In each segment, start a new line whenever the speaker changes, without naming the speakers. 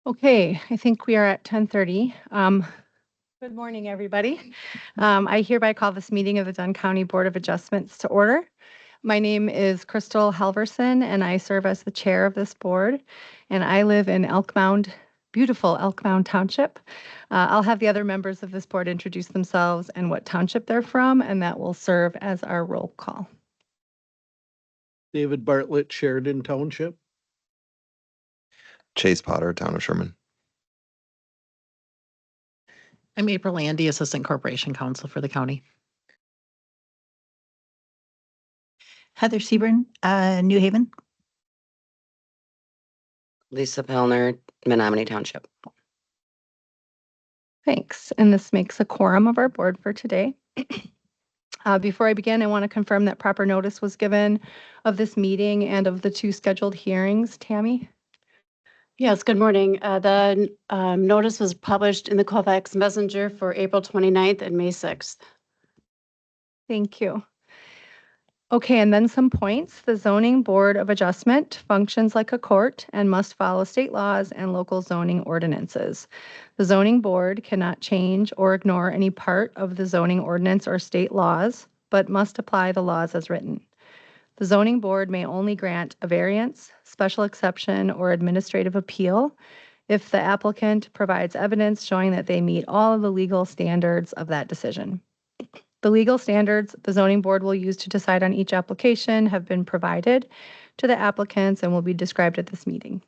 Okay, I think we are at 10:30. Good morning, everybody. I hereby call this meeting of the Dunn County Board of Adjustments to order. My name is Crystal Halverson, and I serve as the chair of this board, and I live in Elk Mound, beautiful Elk Mound Township. I'll have the other members of this board introduce themselves and what township they're from, and that will serve as our roll call.
David Bartlett, Sheridan Township.
Chase Potter, Town of Sherman.
I'm April Landy, Assistant Corporation Counsel for the county.
Heather Seaburn, New Haven.
Lisa Pellner, Menominee Township.
Thanks. And this makes a quorum of our board for today. Before I begin, I want to confirm that proper notice was given of this meeting and of the two scheduled hearings. Tammy?
Yes, good morning. The notice was published in the Colfax Messenger for April 29th and May 6th.
Thank you. Okay, and then some points. The Zoning Board of Adjustment functions like a court and must follow state laws and local zoning ordinances. The Zoning Board cannot change or ignore any part of the zoning ordinance or state laws, but must apply the laws as written. The Zoning Board may only grant a variance, special exception, or administrative appeal if the applicant provides evidence showing that they meet all of the legal standards of that decision. The legal standards the Zoning Board will use to decide on each application have been provided to the applicants and will be described at this meeting.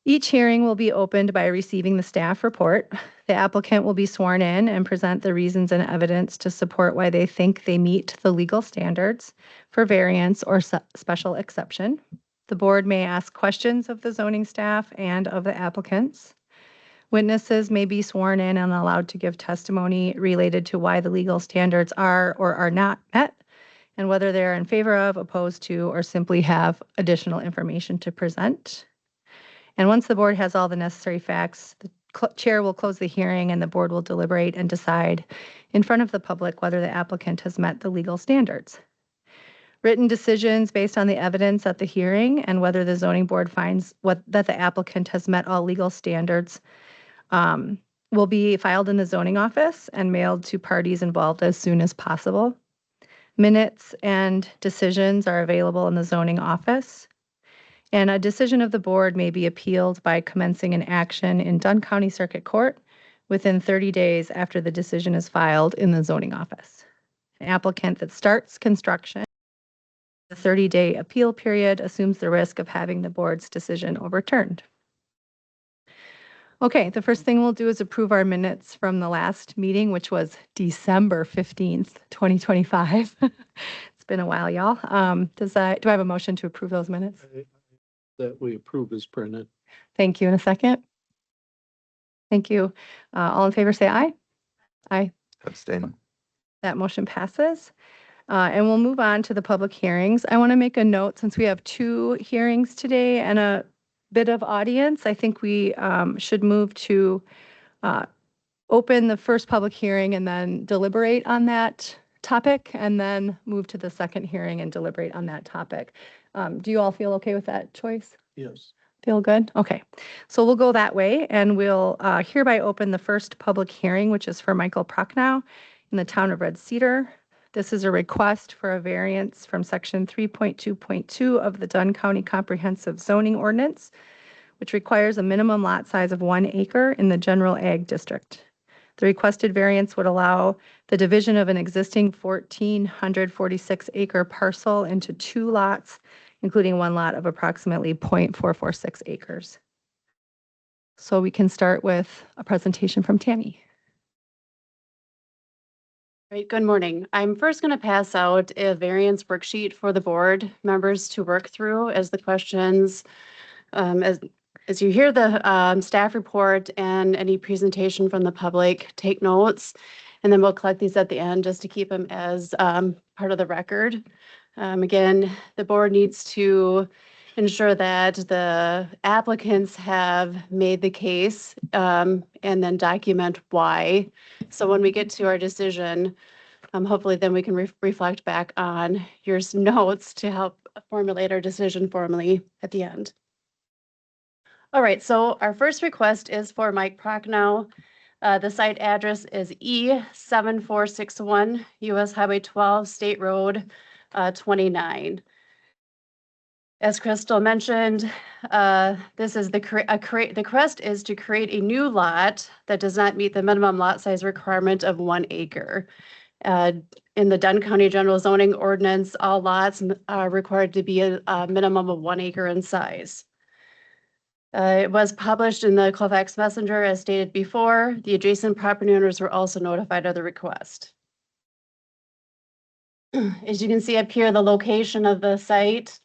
Each hearing will be opened by receiving the staff report. The applicant will be sworn in and present the reasons and evidence to support why they think they meet the legal standards for variance or special exception. The board may ask questions of the zoning staff and of the applicants. Witnesses may be sworn in and allowed to give testimony related to why the legal standards are or are not met, and whether they are in favor of, opposed to, or simply have additional information to present. And once the board has all the necessary facts, the chair will close the hearing and the board will deliberate and decide in front of the public whether the applicant has met the legal standards. Written decisions based on the evidence at the hearing and whether the zoning board finds that the applicant has met all legal standards will be filed in the zoning office and mailed to parties involved as soon as possible. Minutes and decisions are available in the zoning office. And a decision of the board may be appealed by commencing an action in Dunn County Circuit Court within 30 days after the decision is filed in the zoning office. An applicant that starts construction, the 30-day appeal period assumes the risk of having the board's decision overturned. Okay, the first thing we'll do is approve our minutes from the last meeting, which was December 15th, 2025. It's been a while, y'all. Do I have a motion to approve those minutes?
That we approve is printed.
Thank you. In a second. Thank you. All in favor, say aye. Aye.
Abstain.
That motion passes. And we'll move on to the public hearings. I want to make a note since we have two hearings today and a bit of audience. I think we should move to open the first public hearing and then deliberate on that topic, and then move to the second hearing and deliberate on that topic. Do you all feel okay with that choice?
Yes.
Feel good? Okay. So we'll go that way, and we'll hereby open the first public hearing, which is for Michael Prochnow in the town of Red Cedar. This is a request for a variance from section 3.2.2 of the Dunn County Comprehensive Zoning Ordinance, which requires a minimum lot size of 1 acre in the general ag district. The requested variance would allow the division of an existing 1,446 acre parcel into 2 lots, including 1 lot of approximately 0.446 acres. So we can start with a presentation from Tammy.
Right, good morning. I'm first going to pass out a variance worksheet for the board members to work through as the questions, as you hear the staff report and any presentation from the public, take notes, and then we'll collect these at the end just to keep them as part of the record. Again, the board needs to ensure that the applicants have made the case and then document why. So when we get to our decision, Hopefully then we can reflect back on your notes to help formulate our decision formally at the end. All right, so our first request is for Mike Prochnow. The site address is E7461 US Highway 12 State Road 29. As Crystal mentioned, this is the request is to create a new lot that does not meet the minimum lot size requirement of 1 acre. In the Dunn County General Zoning Ordinance, all lots are required to be a minimum of 1 acre in size. It was published in the Colfax Messenger as stated before. The adjacent property owners were also notified of the request. As you can see up here, the location of the site.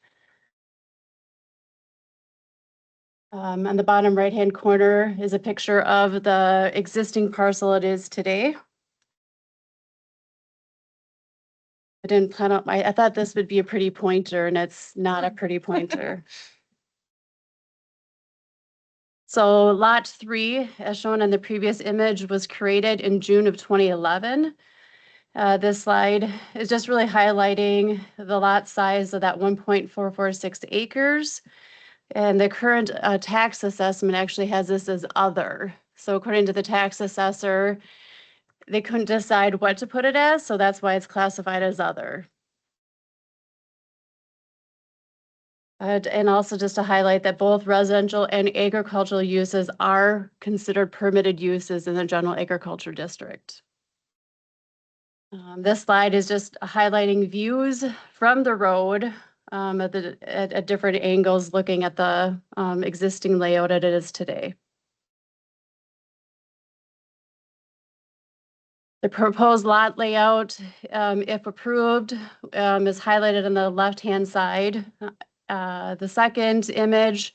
On the bottom right-hand corner is a picture of the existing parcel it is today. I didn't plan on I thought this would be a pretty pointer, and it's not a pretty pointer. So lot 3, as shown in the previous image, was created in June of 2011. This slide is just really highlighting the lot size of that 1.446 acres. And the current tax assessment actually has this as other. So according to the tax assessor, they couldn't decide what to put it as, so that's why it's classified as other. And also just to highlight that both residential and agricultural uses are considered permitted uses in the general agriculture district. This slide is just highlighting views from the road at different angles, looking at the existing layout as it is today. The proposed lot layout, if approved, is highlighted on the left-hand side. The second image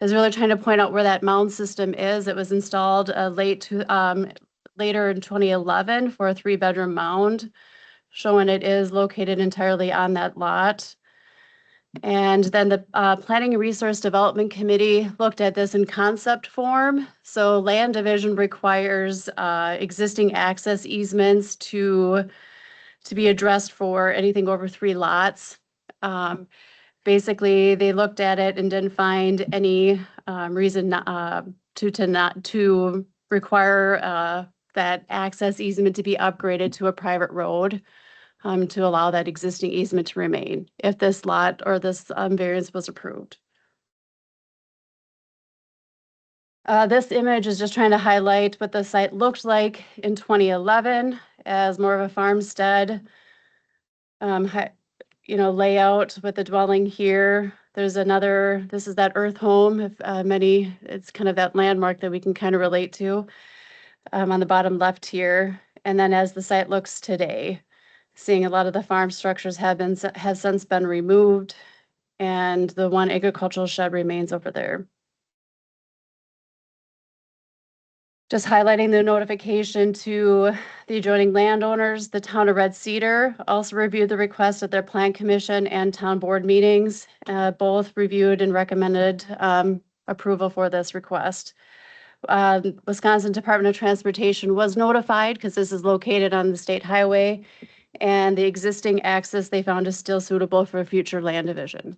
is really trying to point out where that mound system is. It was installed later in 2011 for a 3-bedroom mound, showing it is located entirely on that lot. And then the Planning and Resource Development Committee looked at this in concept form. So land division requires existing access easements to be addressed for anything over 3 lots. Basically, they looked at it and didn't find any reason to require that access easement to be upgraded to a private road. To allow that existing easement to remain if this lot or this variance was approved. This image is just trying to highlight what the site looked like in 2011 as more of a farmstead, layout with the dwelling here. There's another, this is that earth home, it's kind of that landmark that we can kind of relate to on the bottom left here. And then as the site looks today, seeing a lot of the farm structures have since been removed, and the 1 agricultural shed remains over there. Just highlighting the notification to the adjoining landowners, the town of Red Cedar also reviewed the request at their plan commission and town board meetings. Both reviewed and recommended approval for this request. Wisconsin Department of Transportation was notified because this is located on the state highway, and the existing access they found is still suitable for future land division.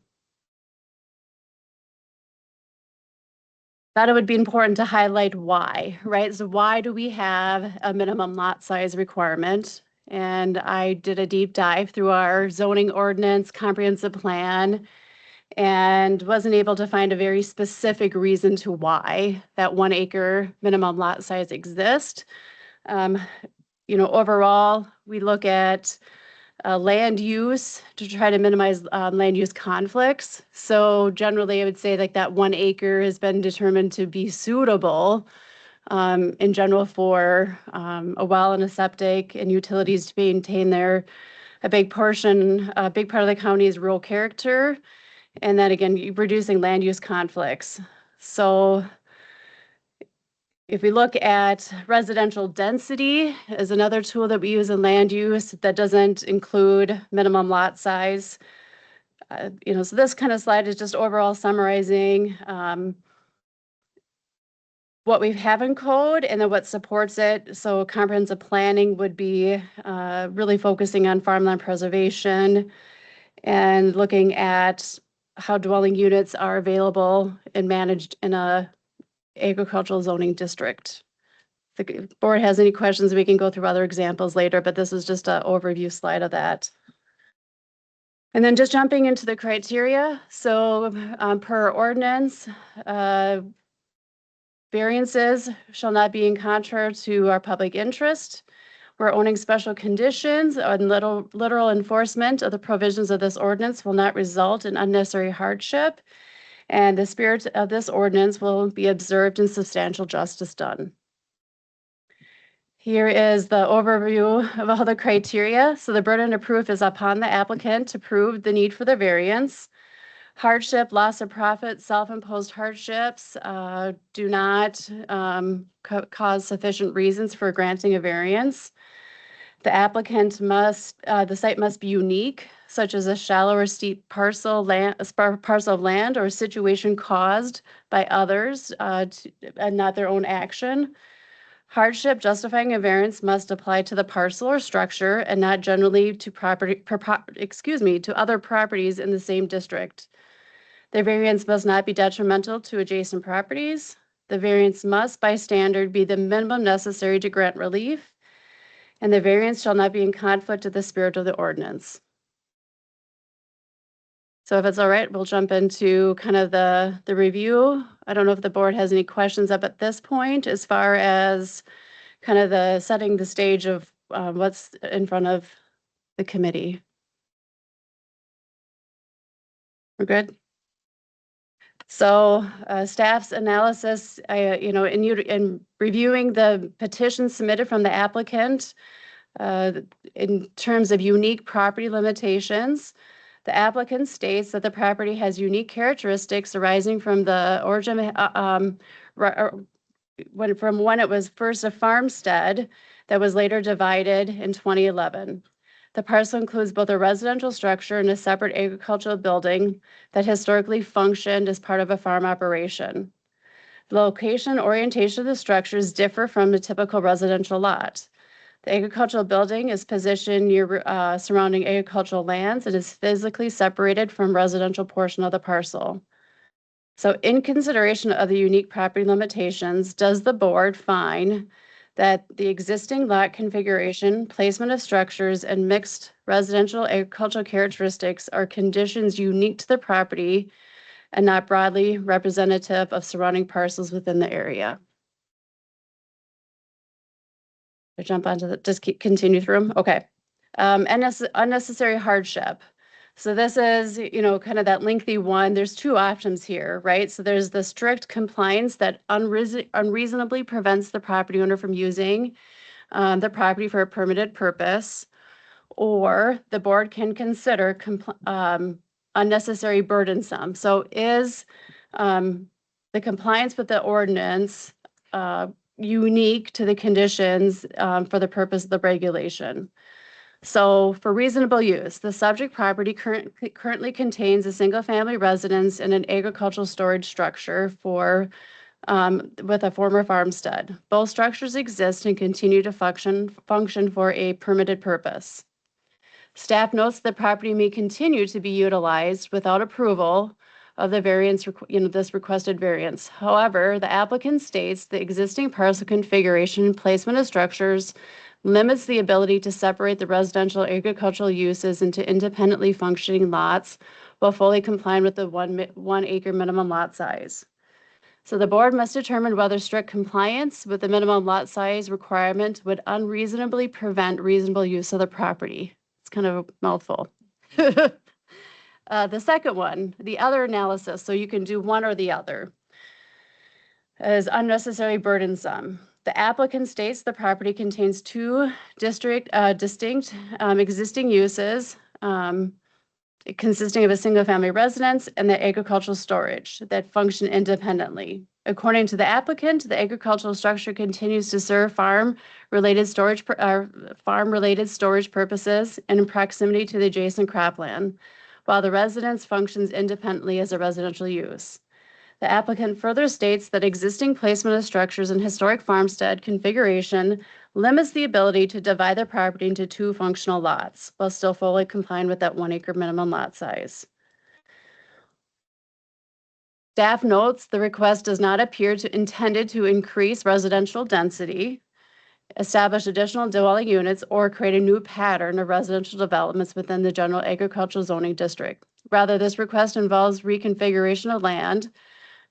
Thought it would be important to highlight why, right? So why do we have a minimum lot size requirement? And I did a deep dive through our zoning ordinance comprehensive plan and wasn't able to find a very specific reason to why that 1 acre minimum lot size exists. Overall, we look at land use to try to minimize land use conflicts. So generally, I would say like that 1 acre has been determined to be suitable in general for a well and a septic and utilities to maintain a big part of the county's rural character. And then again, reducing land use conflicts. So if we look at residential density as another tool that we use in land use that doesn't include minimum lot size. So this kind of slide is just overall summarizing what we have in code and then what supports it. So comprehensive planning would be really focusing on farmland preservation and looking at how dwelling units are available and managed in a agricultural zoning district. If the board has any questions, we can go through other examples later, but this is just an overview slide of that. And then just jumping into the criteria. So per ordinance, variances shall not be in contrary to our public interest. Where owning special conditions and literal enforcement of the provisions of this ordinance will not result in unnecessary hardship. And the spirit of this ordinance will be observed and substantial justice done. Here is the overview of all the criteria. So the burden of proof is upon the applicant to prove the need for the variance. Hardship, loss of profit, self-imposed hardships do not cause sufficient reasons for granting a variance. The applicant must, the site must be unique, such as a shallow or steep parcel of land or a situation caused by others and not their own action. Hardship justifying a variance must apply to the parcel or structure and not generally to to other properties in the same district. The variance must not be detrimental to adjacent properties. The variance must, by standard, be the minimum necessary to grant relief, and the variance shall not be in conflict with the spirit of the ordinance. So if it's all right, we'll jump into kind of the review. I don't know if the board has any questions up at this point as far as kind of the setting the stage of what's in front of the committee. We're good? So staff's analysis, in reviewing the petition submitted from the applicant in terms of unique property limitations, the applicant states that the property has unique characteristics arising from the origin from when it was first a farmstead that was later divided in 2011. The parcel includes both a residential structure and a separate agricultural building that historically functioned as part of a farm operation. The location and orientation of the structures differ from the typical residential lot. The agricultural building is positioned near surrounding agricultural lands and is physically separated from residential portion of the parcel. So in consideration of the unique property limitations, does the board find that the existing lot configuration, placement of structures, and mixed residential agricultural characteristics are conditions unique to the property and not broadly representative of surrounding parcels within the area? I jump onto the, just continue through them. Okay. Unnecessary hardship. So this is, kind of that lengthy one. There's two options here, right? So there's the strict compliance that unreasonably prevents the property owner from using the property for a permitted purpose, or the board can consider unnecessary burdensome. So is the compliance with the ordinance unique to the conditions for the purpose of the regulation? So for reasonable use, the subject property currently contains a single-family residence and an agricultural storage structure with a former farmstead. Both structures exist and continue to function for a permitted purpose. Staff notes the property may continue to be utilized without approval of the variance, this requested variance. However, the applicant states the existing parcel configuration and placement of structures limits the ability to separate the residential agricultural uses into independently functioning lots while fully complying with the 1 acre minimum lot size. So the board must determine whether strict compliance with the minimum lot size requirement would unreasonably prevent reasonable use of the property. It's kind of a mouthful. The second one, the other analysis, so you can do one or the other, is unnecessarily burdensome. The applicant states the property contains two distinct existing uses consisting of a single-family residence and the agricultural storage that function independently. According to the applicant, the agricultural structure continues to serve farm-related storage purposes and in proximity to the adjacent cropland, while the residence functions independently as a residential use. The applicant further states that existing placement of structures in historic farmstead configuration limits the ability to divide the property into 2 functional lots while still fully complying with that 1 acre minimum lot size. Staff notes the request does not appear to intended to increase residential density, establish additional dwelling units, or create a new pattern of residential developments within the general agricultural zoning district. Rather, this request involves reconfiguration of land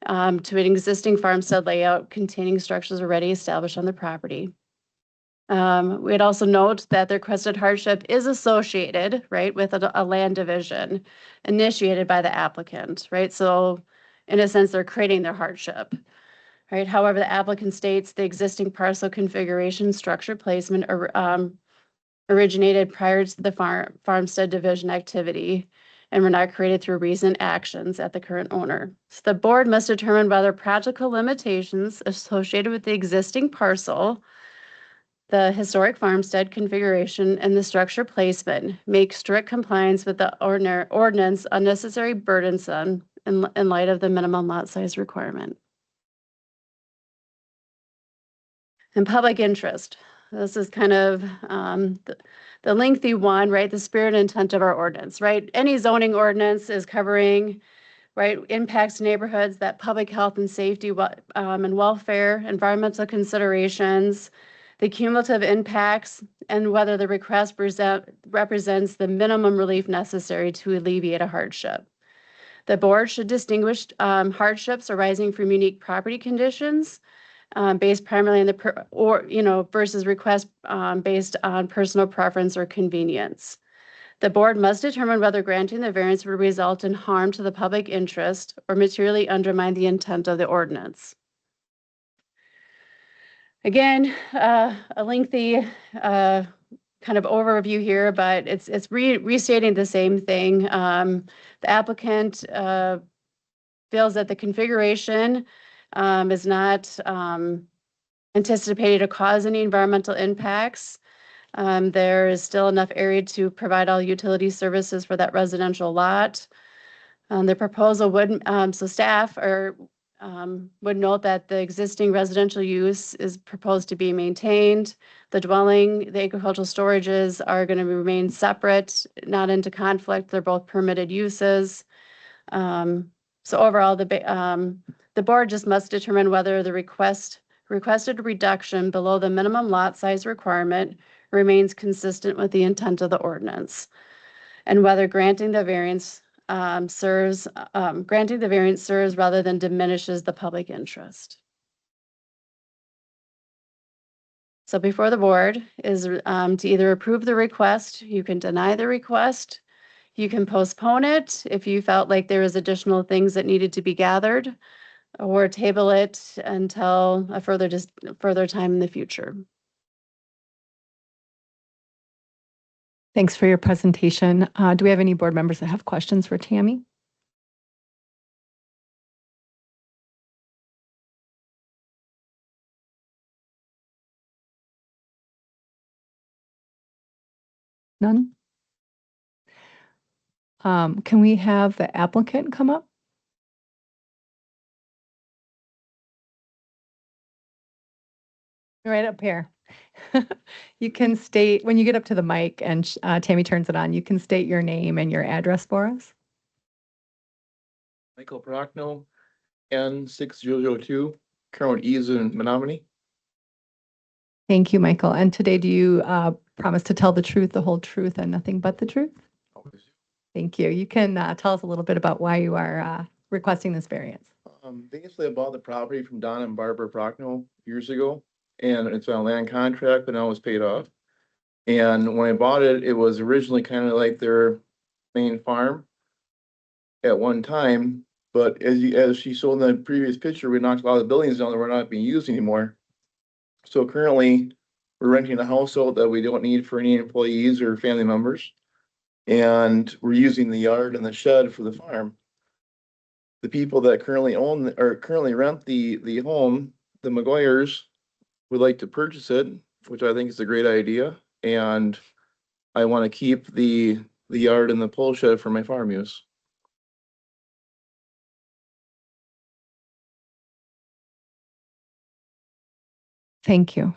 to an existing farmstead layout containing structures already established on the property. We'd also note that the requested hardship is associated, right, with a land division initiated by the applicant, right? So in a sense, they're creating their hardship, right? However, the applicant states the existing parcel configuration structure placement originated prior to the farmstead division activity and were not created through recent actions at the current owner. So the board must determine whether practical limitations associated with the existing parcel, the historic farmstead configuration, and the structure placement make strict compliance with the ordinance unnecessary burdensome in light of the minimum lot size requirement. And public interest. This is kind of the lengthy one, right? The spirit and intent of our ordinance, right? Any zoning ordinance is covering, right, impacts to neighborhoods, that public health and safety and welfare, environmental considerations, the cumulative impacts, and whether the request represents the minimum relief necessary to alleviate a hardship. The board should distinguish hardships arising from unique property conditions based primarily on versus requests based on personal preference or convenience. The board must determine whether granting the variance would result in harm to the public interest or materially undermine the intent of the ordinance. Again, a lengthy kind of overview here, but it's restating the same thing. The applicant feels that the configuration is not anticipated to cause any environmental impacts. There is still enough area to provide all utility services for that residential lot. The proposal would, so staff would note that the existing residential use is proposed to be maintained. The dwelling, the agricultural storages are going to remain separate, not into conflict. They're both permitted uses. So overall, the board just must determine whether the requested reduction below the minimum lot size requirement remains consistent with the intent of the ordinance, and whether granting the variance serves rather than diminishes the public interest. So before the board is to either approve the request, you can deny the request, you can postpone it if you felt like there was additional things that needed to be gathered, or table it until a further time in the future.
Thanks for your presentation. Do we have any board members that have questions for Tammy? None? Can we have the applicant come up? Right up here. You can state, when you get up to the mic and Tammy turns it on, you can state your name and your address for us.
Michael Prochnow, N6002, Carroll Ease in Menominee.
Thank you, Michael. And today, do you promise to tell the truth, the whole truth, and nothing but the truth?
Always.
Thank you. You can tell us a little bit about why you are requesting this variance.
Basically, I bought the property from Don and Barbara Prochnow years ago, and it's on a land contract, but now it's paid off. And when I bought it, it was originally kind of like their main farm at one time. But as she showed in the previous picture, we knocked a lot of the buildings down that were not being used anymore. So currently, we're renting a house out that we don't need for any employees or family members. And we're using the yard and the shed for the farm. The people that currently rent the home, the McGuires, would like to purchase it, which I think is a great idea. And I want to keep the yard and the pole shed for my farm use.
Thank you.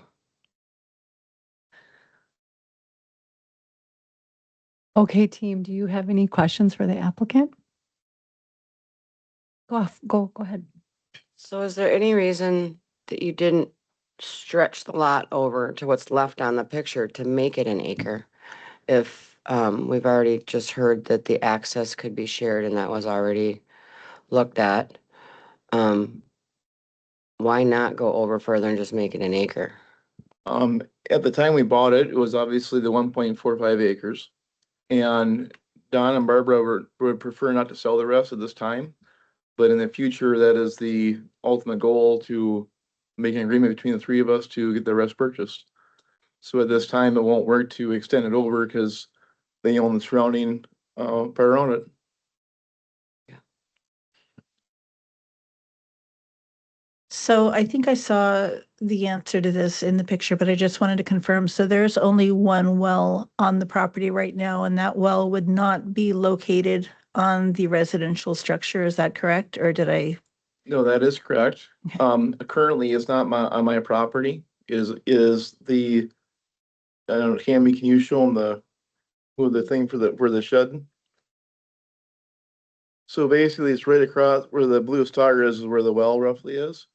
Okay, team, do you have any questions for the applicant? Go ahead.
So is there any reason that you didn't stretch the lot over to what's left on the picture to make it an acre? If we've already just heard that the access could be shared and that was already looked at, why not go over further and just make it an acre?
At the time we bought it, it was obviously the 1.45 acres. And Don and Barbara would prefer not to sell the rest at this time. But in the future, that is the ultimate goal, to make an agreement between the three of us to get the rest purchased. So at this time, it won't work to extend it over because they own the surrounding part around it.
So I think I saw the answer to this in the picture, but I just wanted to confirm. So there's only one well on the property right now, and that well would not be located on the residential structure. Is that correct? Or did I?
No, that is correct.
Okay.
Currently, it's not on my property. Is the, I don't know, Tammy, can you show them the thing for the shed? So basically, it's right across where the blue star is where the well roughly is.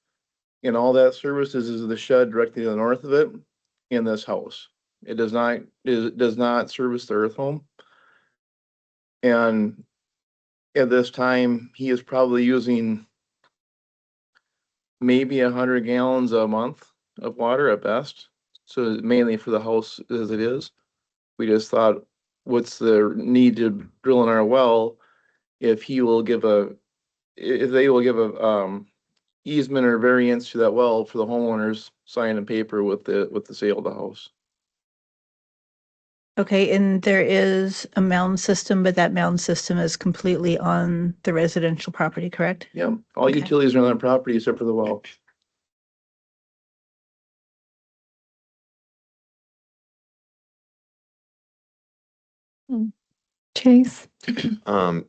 And all that services is the shed directly to the north of it in this house. It does not service the earth home. And at this time, he is probably using maybe 100 gallons a month of water at best. So mainly for the house as it is. We just thought, what's the need to drill in our well if he will give if they will give a easement or variance to that well for the homeowners sign a paper with the sale of the house.
Okay, and there is a mound system, but that mound system is completely on the residential property, correct?
Yep, all
Okay.
utilities are on that property except for the well.
Chase?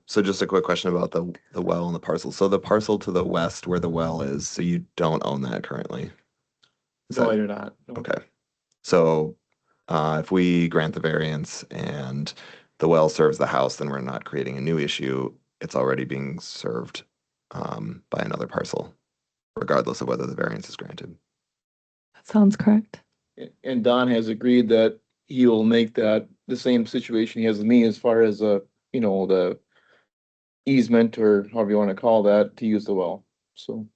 So just a quick question about the well and the parcel. So the parcel to the west where the well is, so you don't own that currently? Is
No, I
that-
do not. No.
Okay. So if we grant the variance and the well serves the house, then we're not creating a new issue. It's already being served by another parcel, regardless of whether the variance is granted.
That sounds correct.
And Don has agreed that he will make that the same situation he has with me as far as the easement or however you want to call that to use the well. So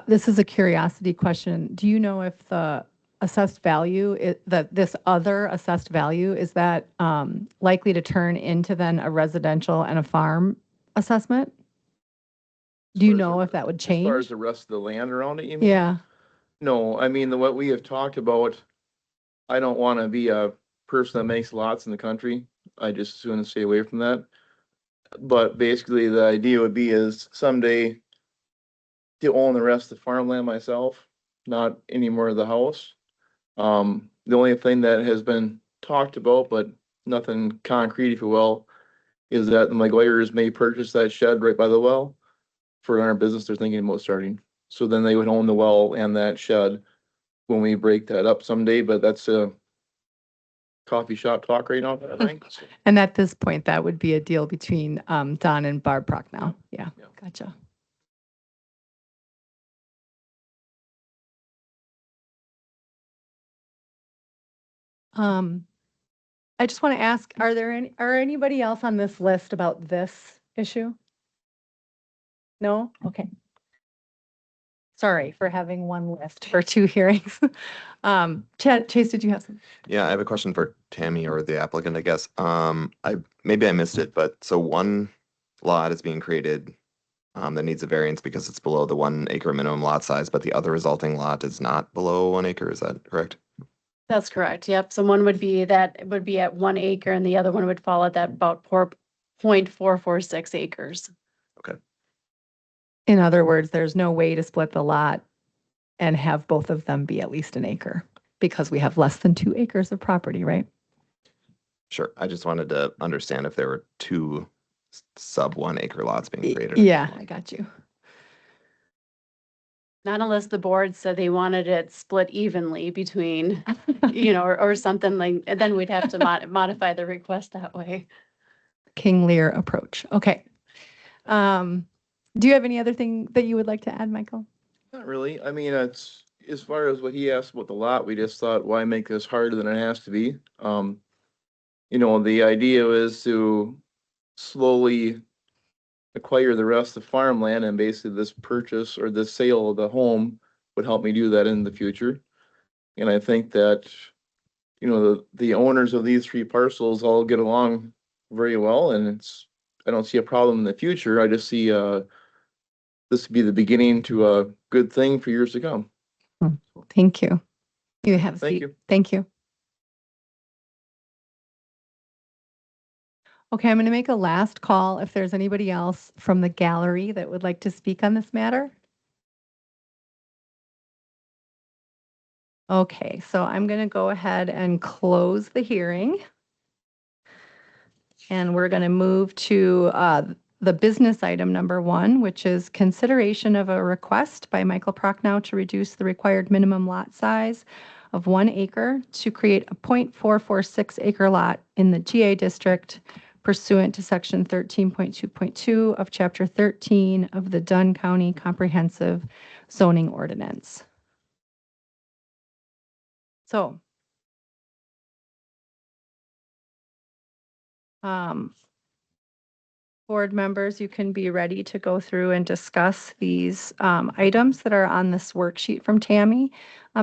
This is a curiosity question. Do you know if the assessed value, this other assessed value, is that likely to turn into then a residential and a farm assessment? Do you
as far as
know
the-
if that would
as far as
change?
the rest of the land around it, you mean?
Yeah,
No, I mean, what we have talked about, I don't want to be a person that makes lots in the country. I just as soon stay away from that. But basically, the idea would be is someday to own the rest of the farmland myself, not any more of the house. The only thing that has been talked about, but nothing concrete, if you will, is that the McGuire's may purchase that shed right by the well for our business they're thinking about starting. So then they would own the well and that shed when we break that up someday, but that's a coffee shop talk right now, I think.
and at this point, that would be a deal between Don and Barb Prochnow. Yeah,
Yeah.
gotcha. I just want to ask, are anybody else on this list about this issue? No? Okay. Sorry for having one list for two hearings. Chase, did you have some?
Yeah, I have a question for Tammy or the applicant, I guess. Maybe I missed it, but so one lot is being created that needs a variance because it's below the 1 acre minimum lot size, but the other resulting lot is not below 1 acre. Is that correct?
That's correct. Yep. So one would be at 1 acre and the other one would fall at that about 4.446 acres.
In other words, there's no way to split the lot and have both of them be at least an acre because we have less than 2 acres of property, right?
Sure. I just wanted to understand if there were two sub 1 acre lots being created.
Yeah, I got you.
Not unless the board said they wanted it split evenly between, or something like, and then we'd have to modify the request that way.
King Lear approach. Okay. Do you have any other thing that you would like to add, Michael?
Not really. I mean, it's, as far as what he asked about the lot, we just thought, why make this harder than it has to be? The idea is to slowly acquire the rest of the farmland, and basically this purchase or the sale of the home would help me do that in the future. And I think that, the owners of these 3 parcels all get along very well, and I don't see a problem in the future. I just see, this would be the beginning to a good thing for years to come.
Thank you. You have a
Thank
seat.
you.
Thank you. Okay, I'm going to make a last call if there's anybody else from the gallery that would like to speak on this matter. Okay, so I'm going to go ahead and close the hearing. And we're going to move to the business item number 1, which is consideration of a request by Michael Prochnow to reduce the required minimum lot size of 1 acre to create a 0.446 acre lot in the GA district pursuant to section 13.2.2 of chapter 13 of the Dunn County Comprehensive Zoning Ordinance. So, board members, you can be ready to go through and discuss these items that are on this worksheet from Tammy.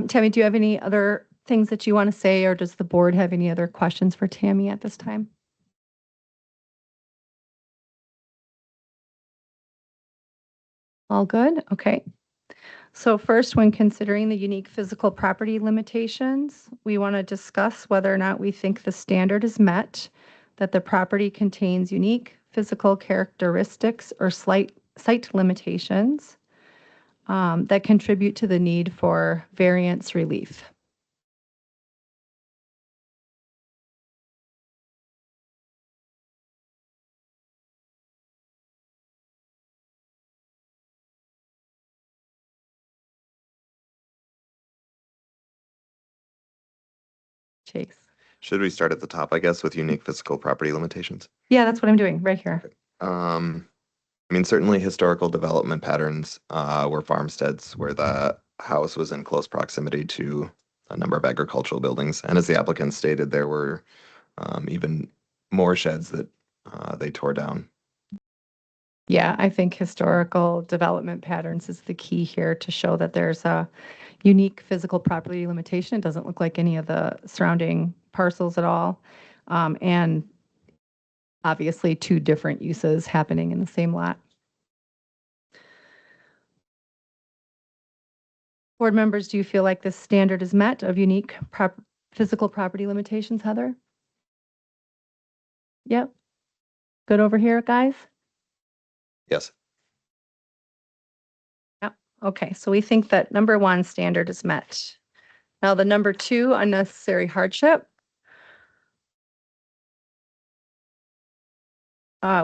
Tammy, do you have any other things that you want to say, or does the board have any other questions for Tammy at this time? All good? Okay. So first, when considering the unique physical property limitations, we want to discuss whether or not we think the standard is met, that the property contains unique physical characteristics or site limitations that contribute to the need for variance relief. Chase.
Should we start at the top, I guess, with unique physical property limitations?
Yeah, that's what I'm doing right here.
I mean, certainly historical development patterns were farmsteads where the house was in close proximity to a number of agricultural buildings. And as the applicant stated, there were even more sheds that they tore down.
Yeah, I think historical development patterns is the key here to show that there's a unique physical property limitation. It doesn't look like any of the surrounding parcels at all. And obviously 2 different uses happening in the same lot. Board members, do you feel like this standard is met of unique physical property limitations, Heather? Yep. Good over here, guys?
Yes.
Yep. Okay, so we think that number 1 standard is met. Now the number 2, unnecessary hardship.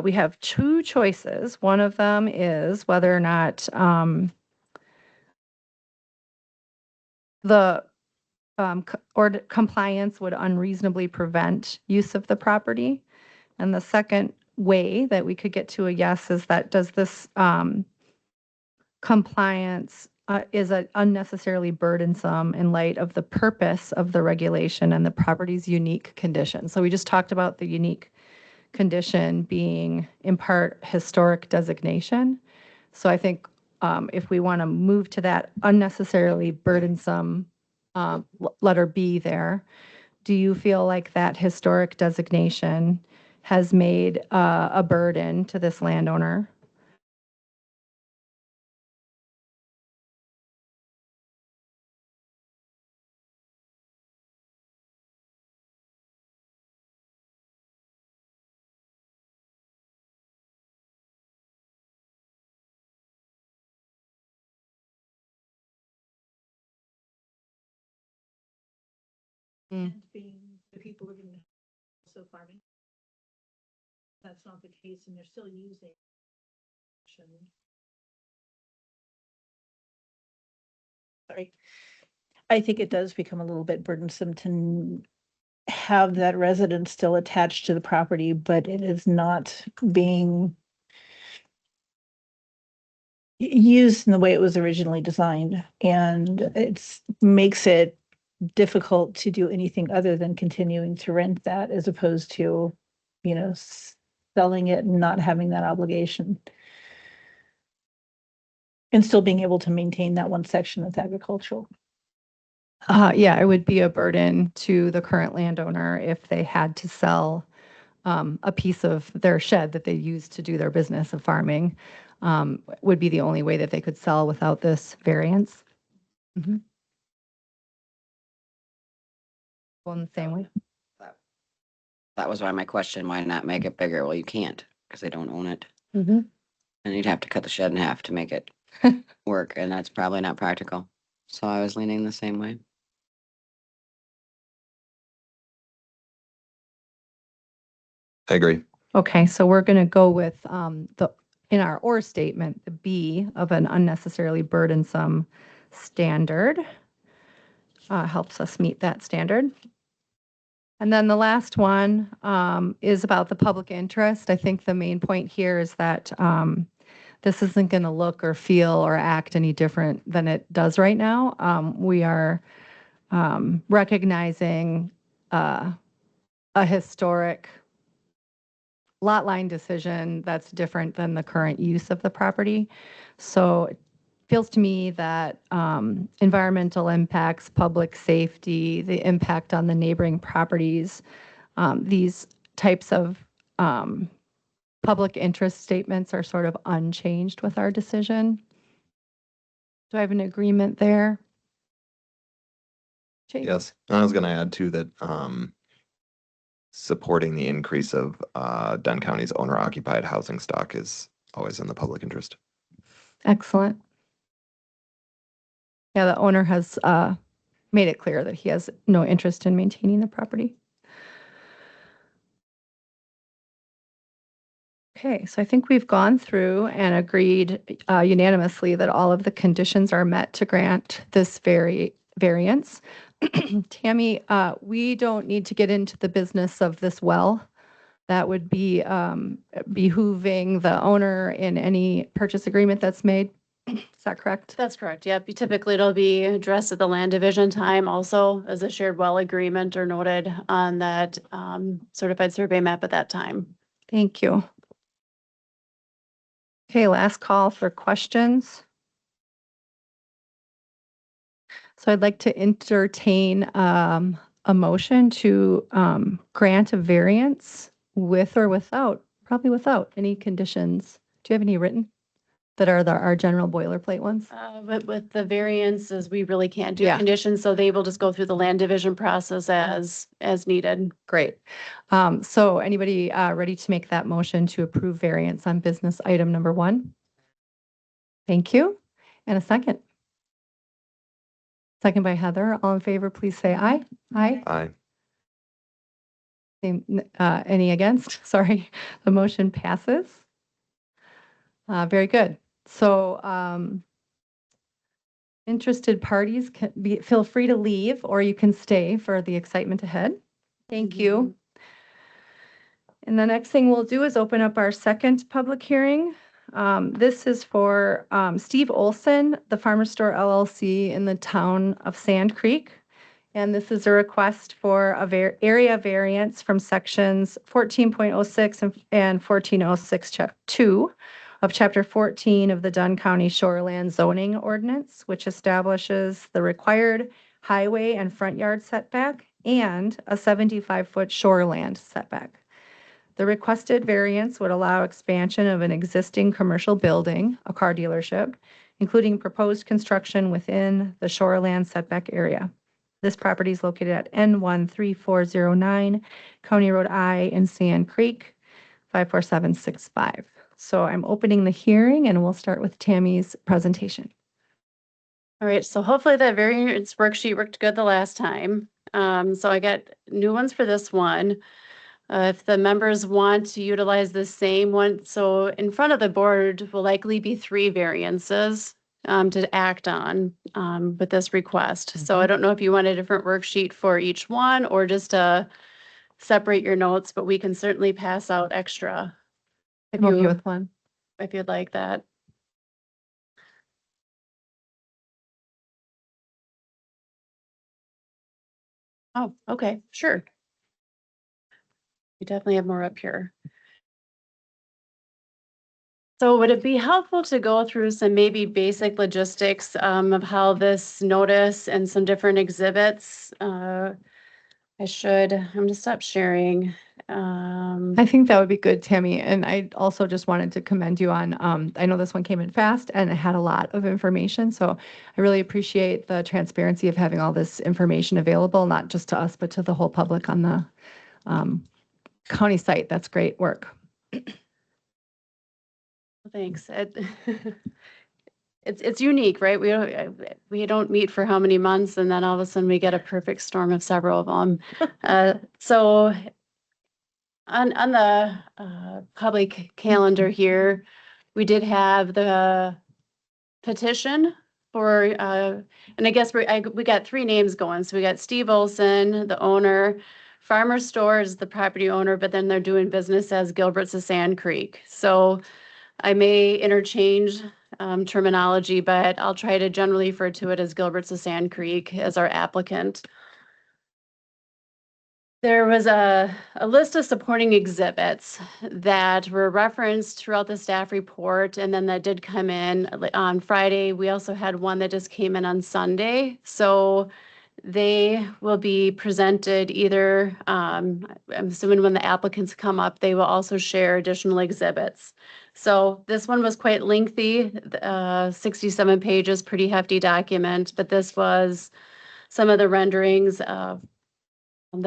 We have 2 choices. One of them is whether or not the compliance would unreasonably prevent use of the property. And the second way that we could get to a yes is that does this compliance is unnecessarily burdensome in light of the purpose of the regulation and the property's unique condition. So we just talked about the unique condition being in part historic designation. So I think if we want to move to that unnecessarily burdensome letter B there, do you feel like that historic designation has made a burden to this landowner? Mm.
Being the people living in the also farming? That's not the case, and they're still using. Sorry. I think it does become a little bit burdensome to have that residence still attached to the property, but it is not being used in the way it was originally designed, and it's makes it difficult to do anything other than continuing to rent that as opposed to, selling it and not having that obligation. And still being able to maintain that one section that's agricultural.
Yeah, it would be a burden to the current landowner if they had to sell a piece of their shed that they use to do their business of farming. Would be the only way that they could sell without this variance. Mhm. Well, in the same way.
That was why my question, why not make it bigger? Well, you can't because they don't own it.
Mhm.
And you'd have to cut the shed in half to make it work, and that's probably not practical. So I was leaning the same way.
I agree.
Okay, so we're going to go with in our or statement, the B of an unnecessarily burdensome standard. Helps us meet that standard. And then the last one is about the public interest. I think the main point here is that this isn't going to look or feel or act any different than it does right now. We are recognizing a historic lot line decision that's different than the current use of the property. So it feels to me that environmental impacts, public safety, the impact on the neighboring properties, these types of public interest statements are sort of unchanged with our decision. Do I have an agreement there? Jake?
Yes. I was going to add too that supporting the increase of Dunn County's owner occupied housing stock is always in the public interest.
Excellent. Yeah, the owner has made it clear that he has no interest in maintaining the property. Okay, so I think we've gone through and agreed unanimously that all of the conditions are met to grant this variance. Tammy, we don't need to get into the business of this well. That would be behooving the owner in any purchase agreement that's made. Is that correct?
That's correct. Yep. Typically, it'll be addressed at the land division time also as a shared well agreement or noted on that certified survey map at that time.
Thank you. Okay, last call for questions. So I'd like to entertain a motion to grant a variance with or without, probably without any conditions. Do you have any written that are our general boilerplate ones?
But with the variances, we really can't do
Yeah.
conditions, so they will just go through the land division process as needed.
Great. So anybody ready to make that motion to approve variance on business item number 1? Thank you. And a second. Second by Heather. All in favor, please say aye. Aye.
Aye.
Any against? Sorry, the motion passes. Very good. So interested parties feel free to leave, or you can stay for the excitement ahead. Thank you. And the next thing we'll do is open up our second public hearing. This is for Steve Olson, the Farmer Store LLC in the town of Sand Creek. And this is a request for a area variance from sections 14.06 and 1406(2) of Chapter 14 of the Dunn County Shoreland Zoning Ordinance, which establishes the required highway and front yard setback and a 75-foot shoreland setback. The requested variance would allow expansion of an existing commercial building, a car dealership, including proposed construction within the shoreland setback area. This property is located at N13409 County Road I in Sand Creek, 54765. So I'm opening the hearing and we'll start with Tammy's presentation.
All right, so hopefully that variance worksheet worked good the last time. So I got new ones for this one. If the members want to utilize the same one, so in front of the board will likely be 3 variances to act on with this request. So I don't know if you want a different worksheet for each one or just separate your notes, but we can certainly pass out extra if
I'm okay
you,
with one.
if you'd like that. Oh, okay, sure. We definitely have more up here. So would it be helpful to go through some maybe basic logistics of how this notice and some different exhibits? I'm gonna stop sharing.
I think that would be good, Tammy. And I also just wanted to commend you on, I know this one came in fast and it had a lot of information. So I really appreciate the transparency of having all this information available, not just to us, but to the whole public on the county site. That's great work.
Thanks. It's unique, right? We don't meet for how many months and then all of a sudden we get a perfect storm of several of them. So on the public calendar here, we did have the petition for, and I guess we got 3 names going. So we got Steve Olson, the owner, Farmer Store is the property owner, but then they're doing business as Gilbert's of Sand Creek. So I may interchange terminology, but I'll try to generally refer to it as Gilbert's of Sand Creek as our applicant. There was a list of supporting exhibits that were referenced throughout the staff report, and then that did come in on Friday. We also had one that just came in on Sunday. So they will be presented either, I'm assuming when the applicants come up, they will also share additional exhibits. So this one was quite lengthy, 67 pages, pretty hefty document, but this was some of the renderings that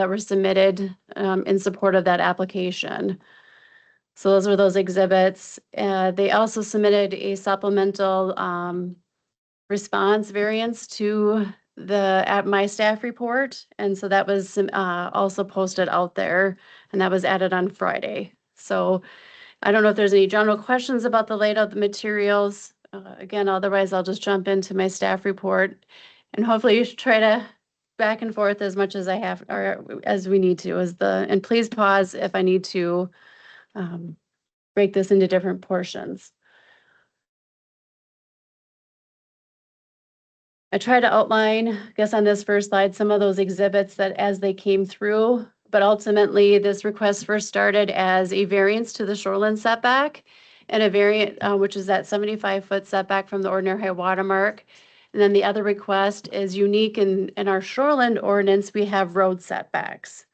were submitted in support of that application. So those were those exhibits. They also submitted a supplemental response variance to at my staff report. And so that was also posted out there and that was added on Friday. So I don't know if there's any general questions about the layout of the materials. Again, otherwise I'll just jump into my staff report and hopefully you should try to back and forth as much as I have or as we need to and please pause if I need to break this into different portions. I try to outline, I guess on this first slide, some of those exhibits that as they came through, but ultimately this request first started as a variance to the shoreline setback and a variant, which is that 75-foot setback from the ordinary high water mark. And then the other request is unique in our shoreline ordinance, we have road setbacks.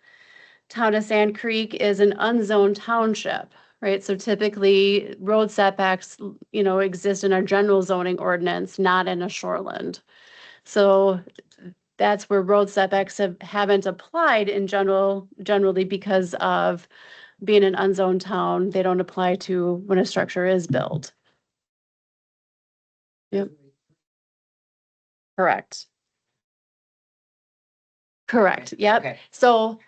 Town of Sand Creek is an unzoned township, right? So typically road setbacks, exist in our general zoning ordinance, not in a shoreland. So that's where road setbacks haven't applied in generally because of being an unzoned town. They don't apply to when a structure is built. Yep. Correct. Correct. Yep.
Okay.
So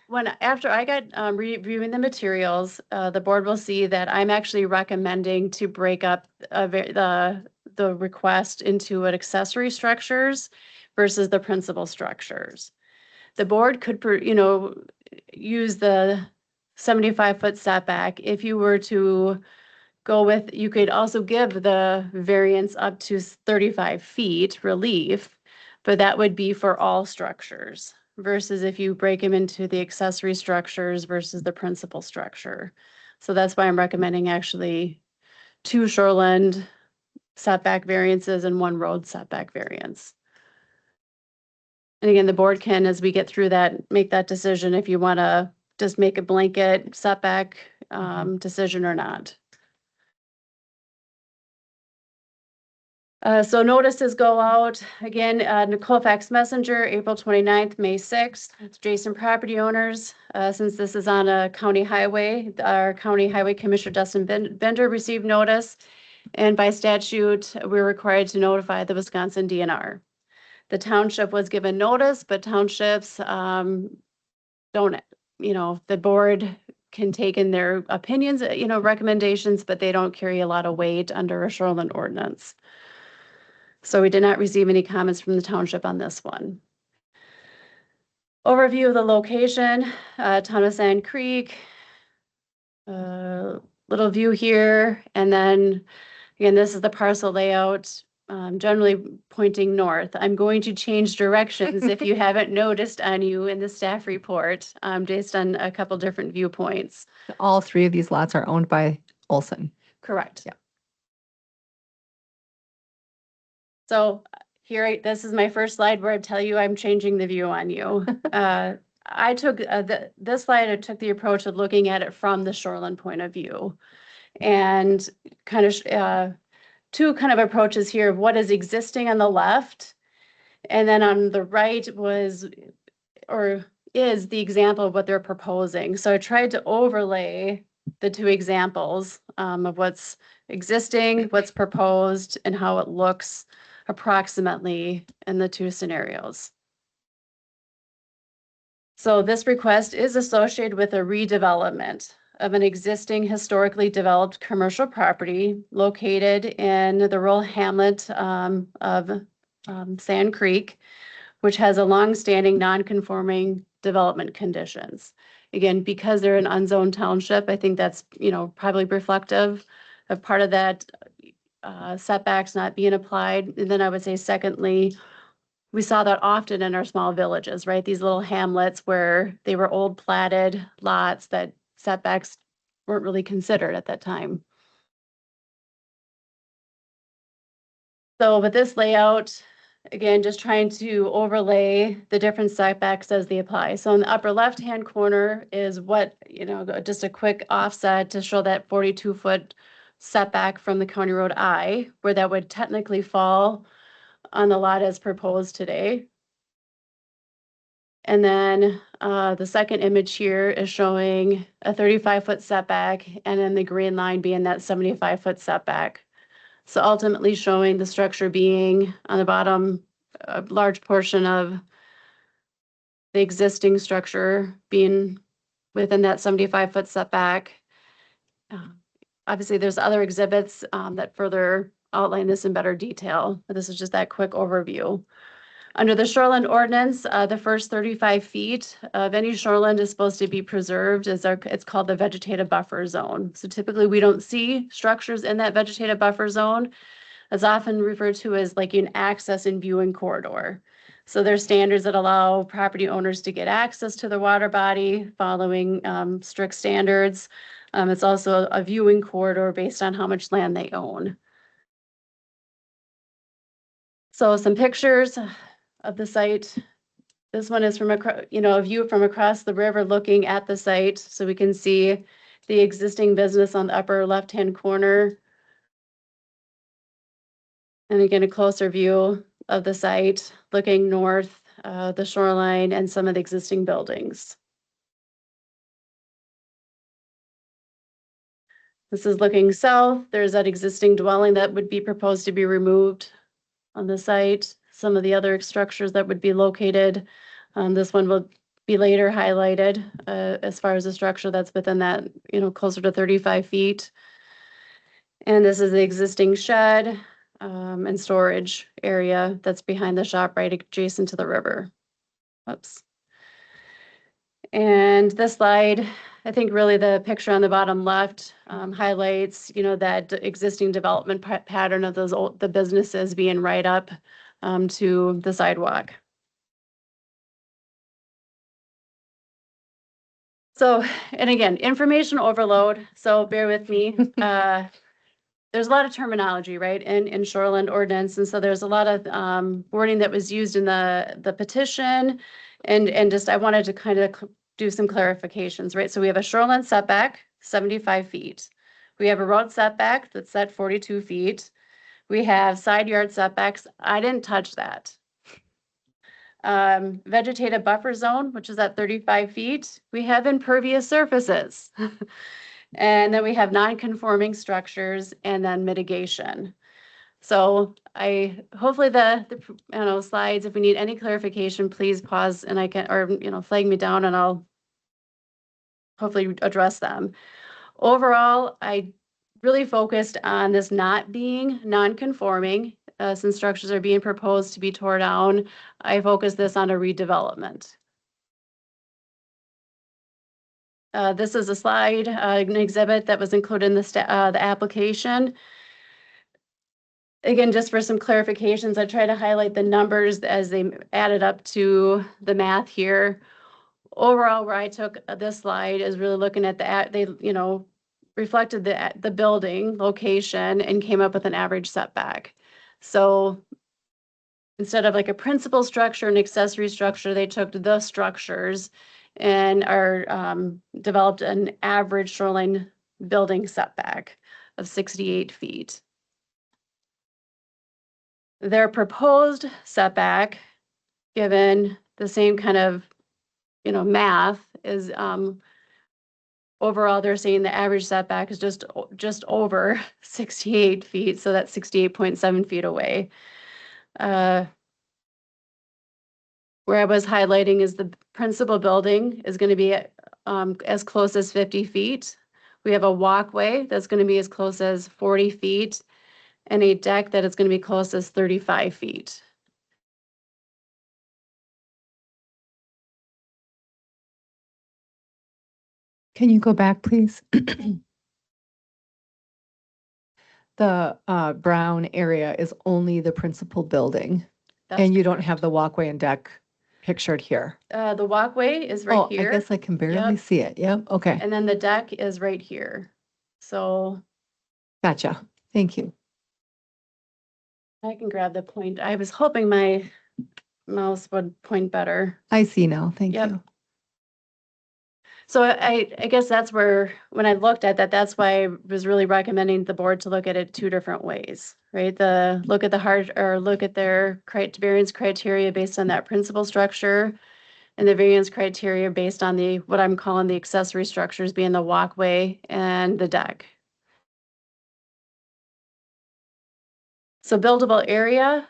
after I got reviewing the materials, the board will see that I'm actually recommending to break up the request into accessory structures versus the principal structures. The board could, use the 75-foot setback. If you were to go with, you could also give the variance up to 35 feet relief, but that would be for all structures versus if you break them into the accessory structures versus the principal structure. So that's why I'm recommending actually 2 shoreland setback variances and 1 road setback variance. And again, the board can, as we get through that, make that decision if you want to just make a blanket setback decision or not. So notices go out again, Nicole Fax Messenger, April 29th, May 6th. It's adjacent property owners. Since this is on a county highway, our County Highway Commissioner Dustin Bender received notice. And by statute, we're required to notify the Wisconsin DNR. The township was given notice, but townships don't, the board can take in their opinions, recommendations, but they don't carry a lot of weight under a shoreline ordinance. So we did not receive any comments from the township on this one. Overview of the location, town of Sand Creek. Little view here, and then again, this is the parcel layout, generally pointing north. I'm going to change directions if you haven't noticed on you in the staff report, based on a couple different viewpoints.
All three of these lots are owned by Olson.
Correct.
Yeah.
So here, this is my first slide where I tell you I'm changing the view on you. I took this slide, I took the approach of looking at it from the shoreline point of view, and kind of two kind of approaches here of what is existing on the left, and then on the right was or is the example of what they're proposing. So I tried to overlay the two examples of what's existing, what's proposed, and how it looks approximately in the two scenarios. So this request is associated with a redevelopment of an existing historically developed commercial property located in the rural hamlet of Sand Creek, which has a long-standing non-conforming development conditions. Again, because they're an unzoned township, I think that's, probably reflective of part of that setbacks not being applied. And then I would say secondly, we saw that often in our small villages, right? These little hamlets where they were old platted lots that setbacks weren't really considered at that time. So with this layout, again, just trying to overlay the different setbacks as they apply. So in the upper left-hand corner is what, just a quick offset to show that 42-foot setback from the County Road I, where that would technically fall on the lot as proposed today. And then the second image here is showing a 35-foot setback, and then the green line being that 75-foot setback. So ultimately showing the structure being on the bottom, a large portion of the existing structure being within that 75-foot setback. Obviously, there's other exhibits that further outline this in better detail, but this is just that quick overview. Under the shoreline ordinance, the first 35 feet of any shoreline is supposed to be preserved it's called the vegetative buffer zone. So typically we don't see structures in that vegetative buffer zone. It's often referred to as like an access and viewing corridor. So there's standards that allow property owners to get access to the water body following strict standards. It's also a viewing corridor based on how much land they own. So some pictures of the site. This one is from a view from across the river looking at the site. So we can see the existing business on the upper left-hand corner. And again, a closer view of the site looking north, the shoreline and some of the existing buildings. This is looking south. There's that existing dwelling that would be proposed to be removed on the site. Some of the other structures that would be located. This one will be later highlighted as far as the structure that's within that, closer to 35 feet. And this is the existing shed and storage area that's behind the shop right adjacent to the river. Oops. And this slide, I think really the picture on the bottom left highlights, that existing development pattern of the businesses being right up to the sidewalk. So, and again, information overload. So bear with me. There's a lot of terminology, right, in shoreline ordinance, and so there's a lot of wording that was used in the petition, and just I wanted to kind of do some clarifications, right? So we have a shoreline setback, 75 feet. We have a road setback that's at 42 feet. We have side yard setbacks. I didn't touch that. Vegetative buffer zone, which is at 35 feet. We have impervious surfaces. And then we have non-conforming structures and then mitigation. So hopefully the slides, if we need any clarification, please pause and I can, or, flag me down and I'll hopefully address them. Overall, I really focused on this not being non-conforming. Since structures are being proposed to be torn down, I focused this on a redevelopment. This is a slide, an exhibit that was included in the application. Again, just for some clarifications, I try to highlight the numbers as they added up to the math here. Overall, where I took this slide is really looking at they, reflected the building location and came up with an average setback. So instead of like a principal structure and accessory structure, they took the structures and developed an average shoreline building setback of 68 feet. Their proposed setback, given the same kind of, math, is overall, they're saying the average setback is just over 68 feet, so that's 68.7 feet away. Where I was highlighting is the principal building is going to be as close as 50 feet. We have a walkway that's going to be as close as 40 feet and a deck that is going to be close as 35 feet.
Can you go back, please? The brown area is only the principal building,
That's
and you don't
correct.
have the walkway and deck pictured here.
The walkway is right
Oh,
here.
I guess I can barely
Yep.
see it. Yep, okay,
And then the deck is right here. So
gotcha. Thank you.
I can grab the point. I was hoping my mouse would point better.
I see now, thank
Yep.
you.
So I guess that's where, when I looked at that, that's why I was really recommending the board to look at it two different ways, right? Look at their variance criteria based on that principal structure, and the variance criteria based on what I'm calling the accessory structures, being the walkway and the deck. So buildable area.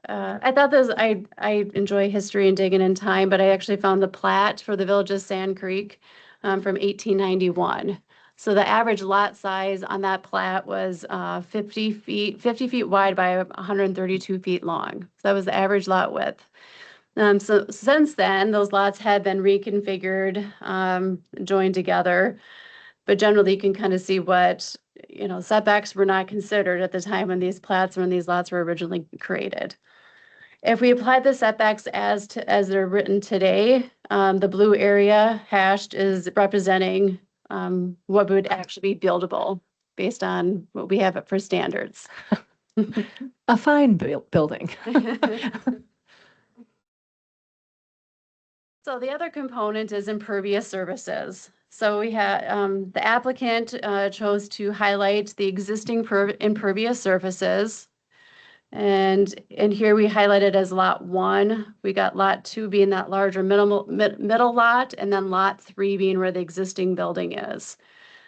I thought I enjoy history and digging in time, but I actually found the plat for the village of Sand Creek from 1891. So the average lot size on that plat was 50 feet wide by 132 feet long. So that was the average lot width. So since then, those lots had been reconfigured, joined together. But generally, you can kind of see what, setbacks were not considered at the time when these lots were originally created. If we apply the setbacks as they're written today, the blue area hashed is representing what would actually be buildable based on what we have for standards.
A fine building.
So the other component is impervious services. So we had the applicant chose to highlight the existing impervious surfaces. And here we highlighted as lot 1. We got lot 2 being that larger middle lot, and then lot 3 being where the existing building is.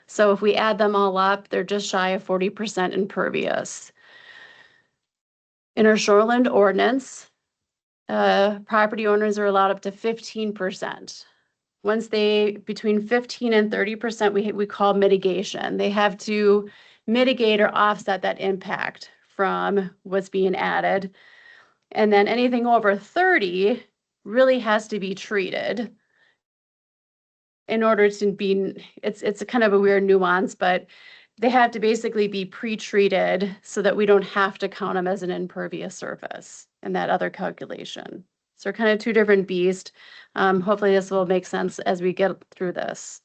So if we add them all up, they're just shy of 40% impervious. In our shoreland ordinance, property owners are allowed up to 15%. Once between 15 and 30%, we call mitigation. They have to mitigate or offset that impact from what's being added. And then anything over 30 really has to be treated in order to be, it's a kind of a weird nuance, but they have to basically be pre-treated so that we don't have to count them as an impervious surface in that other calculation. So they're kind of two different beasts. Hopefully this will make sense as we get through this.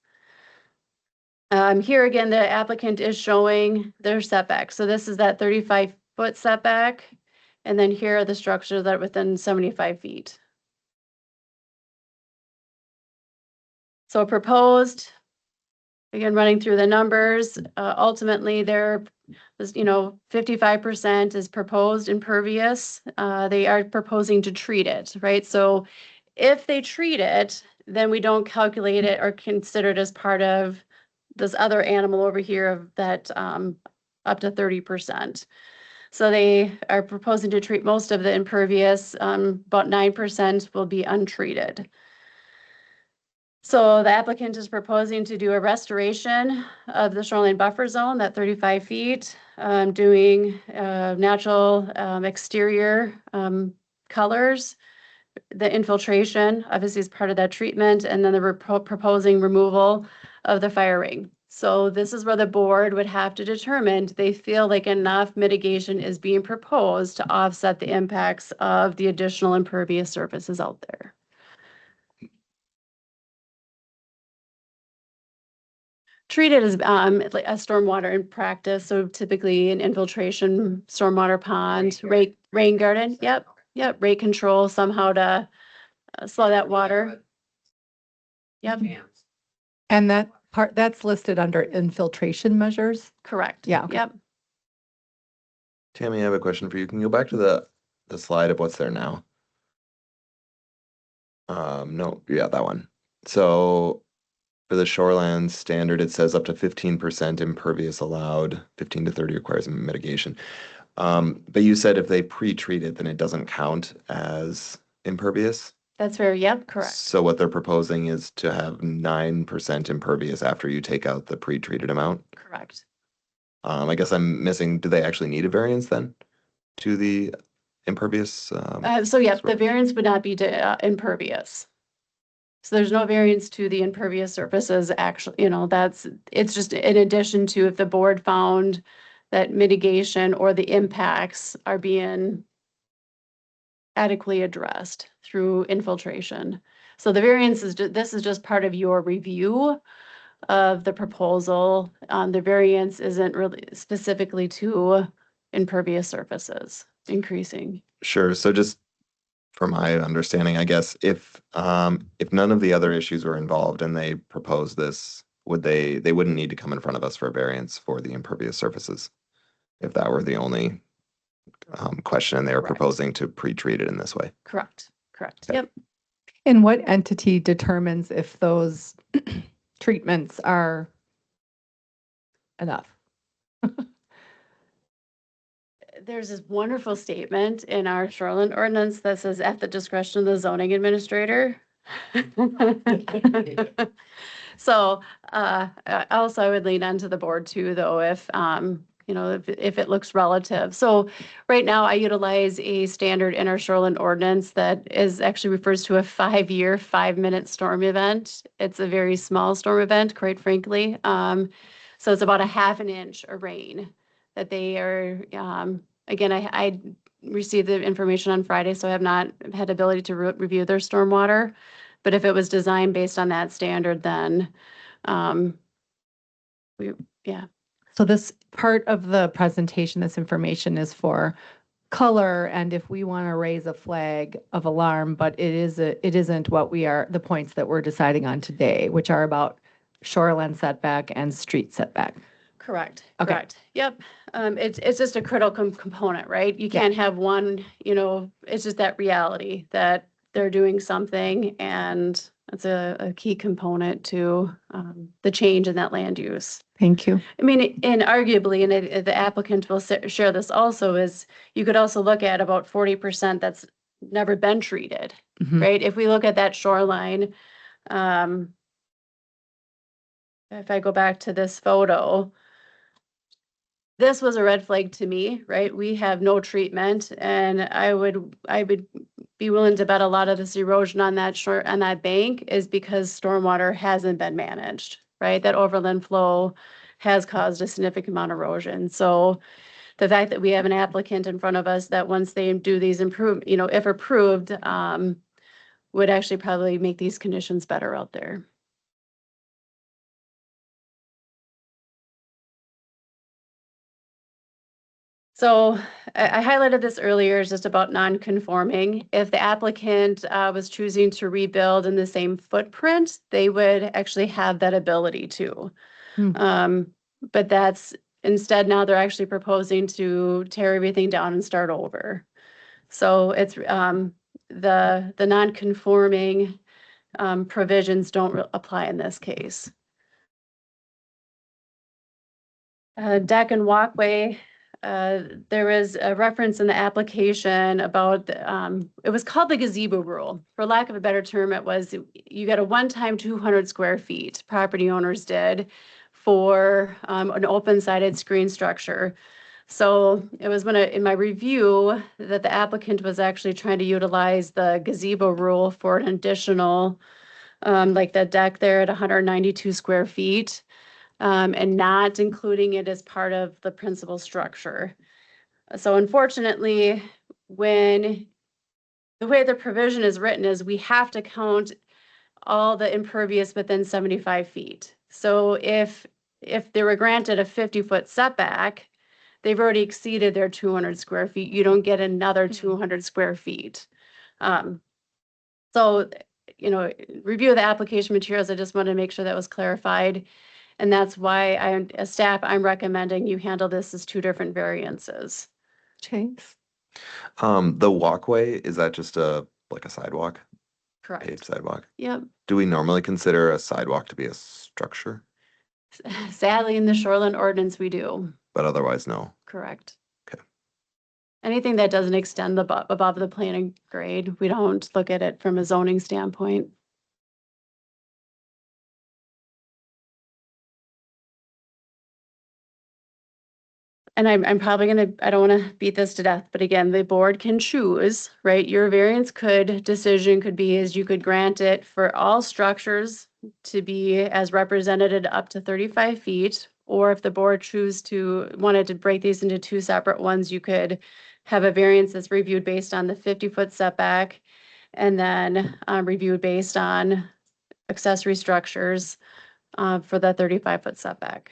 Here again, the applicant is showing their setback. So this is that 35-foot setback. And then here are the structures that are within 75 feet. So proposed, again, running through the numbers, ultimately there was, 55% is proposed impervious. They are proposing to treat it, right? So if they treat it, then we don't calculate it or consider it as part of this other animal over here of that up to 30%. So they are proposing to treat most of the impervious, about 9% will be untreated. So the applicant is proposing to do a restoration of the shoreline buffer zone, that 35 feet, doing natural exterior colors. The infiltration obviously is part of that treatment, and then the proposing removal of the fire ring. So this is where the board would have to determine, do they feel like enough mitigation is being proposed to offset the impacts of the additional impervious surfaces out there? Treated as like a stormwater in practice, so typically an infiltration, stormwater pond, rain garden, yep, rate control somehow to slow that water. Yep,
And that part, that's listed under infiltration measures?
correct.
Yeah, okay.
Yep,
Tammy, I have a question for you. Can you go back to the slide of what's there now? No, yeah, that one. So for the shoreland standard, it says up to 15% impervious allowed, 15 to 30 requires mitigation. But you said if they pre-treat it, then it doesn't count as impervious?
that's fair. Yep, correct.
So what they're proposing is to have 9% impervious after you take out the pre-treated amount?
Correct.
I guess I'm missing, do they actually need a variance then to the impervious?
So yep, the variance would not be to impervious. So there's no variance to the impervious surfaces, actually, it's just in addition to if the board found that mitigation or the impacts are being adequately addressed through infiltration. So the variance is, this is just part of your review of the proposal. The variance isn't really specifically to impervious surfaces increasing.
Sure, so just for my understanding, I guess, if none of the other issues were involved and they proposed this, they wouldn't need to come in front of us for a variance for the impervious surfaces? If that were the only question and they were
Correct.
proposing to pre-treat it in this way?
Correct.
Okay.
Yep.
And what entity determines if those treatments are enough?
There's this wonderful statement in our shoreline ordinance that says at the discretion of the zoning administrator. So also I would lean onto the board too, though, if if it looks relative. So right now I utilize a standard in our shoreline ordinance that is actually refers to a 5-year, 5-minute storm event. It's a very small storm event, quite frankly. So it's about a half an inch of rain that they are, again, I received the information on Friday, so I have not had ability to review their stormwater. But if it was designed based on that standard, then, yeah.
So this part of the presentation, this information is for color, and if we want to raise a flag of alarm, but it isn't what the points that we're deciding on today, which are about shoreline setback and street setback.
Correct.
Okay.
Correct. Yep. It's just a critical component, right? You can't have one, it's just that reality that they're doing something, and that's a key component to the change in that land use.
Thank you.
I mean, and arguably, and the applicant will share this also, is you could also look at about 40% that's never been treated,
Mhm.
right? If we look at that shoreline, if I go back to this photo, this was a red flag to me, right? We have no treatment, and I would be willing to bet a lot of this erosion on that bank is because stormwater hasn't been managed, right? That overland flow has caused a significant amount of erosion. So the fact that we have an applicant in front of us that once they do these if approved, would actually probably make these conditions better out there. So I highlighted this earlier, is just about non-conforming. If the applicant was choosing to rebuild in the same footprint, they would actually have that ability to. But that's instead now they're actually proposing to tear everything down and start over. So it's the non-conforming provisions don't apply in this case. Deck and walkway. there was a reference in the application about, it was called the gazebo rule. For lack of a better term, it was, you got a one-time 200 square feet, property owners did, for an open-sided screen structure. So it was when in my review that the applicant was actually trying to utilize the gazebo rule for an additional, like the deck there at 192 square feet, and not including it as part of the principal structure. So unfortunately, when the way the provision is written is we have to count all the impervious within 75 feet. So if they were granted a 50-foot setback, they've already exceeded their 200 square feet. You don't get another 200 square feet. So, review of the application materials, I just wanted to make sure that was clarified. And that's why as staff, I'm recommending you handle this as two different variances.
Thanks.
The walkway, is that just like a sidewalk, paved
Correct.
sidewalk?
Yep.
Do we normally consider a sidewalk to be a structure?
Sadly, in the shoreline ordinance, we do.
But otherwise, no.
Correct.
Okay.
Anything that doesn't extend above the planning grade, we don't look at it from a zoning standpoint. And I'm probably gonna, I don't wanna beat this to death, but again, the board can choose, right? Your variance decision could be is you could grant it for all structures to be as represented up to 35 feet. Or if the board wanted to break these into two separate ones, you could have a variance that's reviewed based on the 50-foot setback and then reviewed based on accessory structures for the 35-foot setback.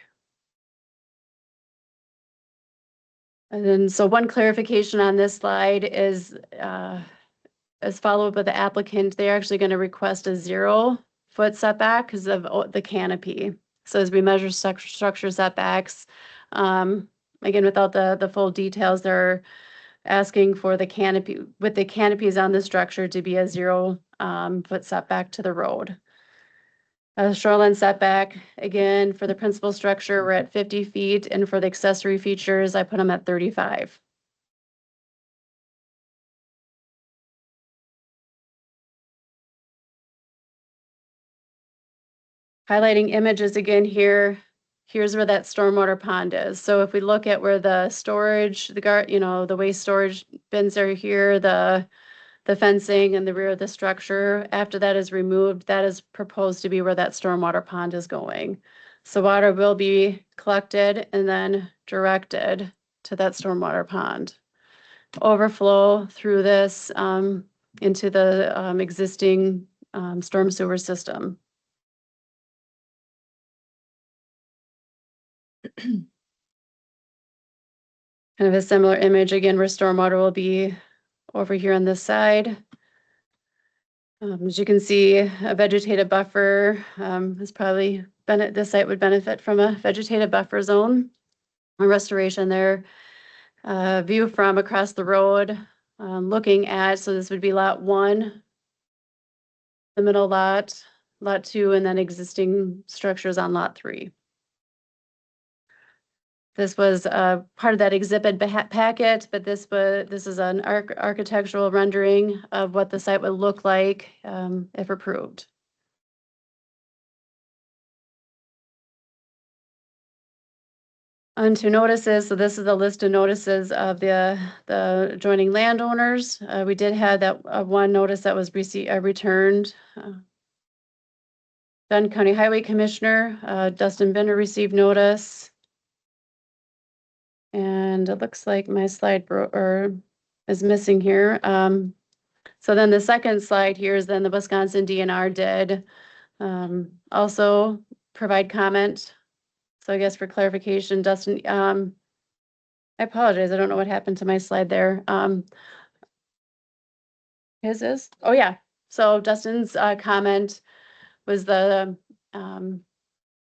And then, so one clarification on this slide is, as follow-up with the applicant, they're actually going to request a 0-foot setback because of the canopy. So as we measure structure setbacks, again, without the full details, they're asking for the canopy, with the canopies on the structure to be a 0-foot setback to the road. Shoreline setback, again, for the principal structure, we're at 50 feet, and for the accessory features, I put them at 35. Highlighting images again here, here's where that stormwater pond is. So if we look at where the storage, the waste storage bins are here, the fencing in the rear of the structure, after that is removed, that is proposed to be where that stormwater pond is going. So water will be collected and then directed to that stormwater pond. Overflow through this into the existing storm sewer system. Kind of a similar image again where stormwater will be over here on this side. As you can see, a vegetative buffer is probably this site would benefit from a vegetative buffer zone. A restoration there. View from across the road, looking at, so this would be lot 1, the middle lot 2, and then existing structures on lot 3. This was part of that exhibit packet, but this is an architectural rendering of what the site would look like if approved. On to notices, so this is the list of notices of the adjoining landowners. We did have that one notice that was returned. Dunn County Highway Commissioner Dustin Bender received notice. And it looks like my slide is missing here. So then the second slide here is then the Wisconsin DNR did also provide comment. So I guess for clarification, Dustin, I apologize. I don't know what happened to my slide there. His is? Oh, yeah. So Dustin's comment was the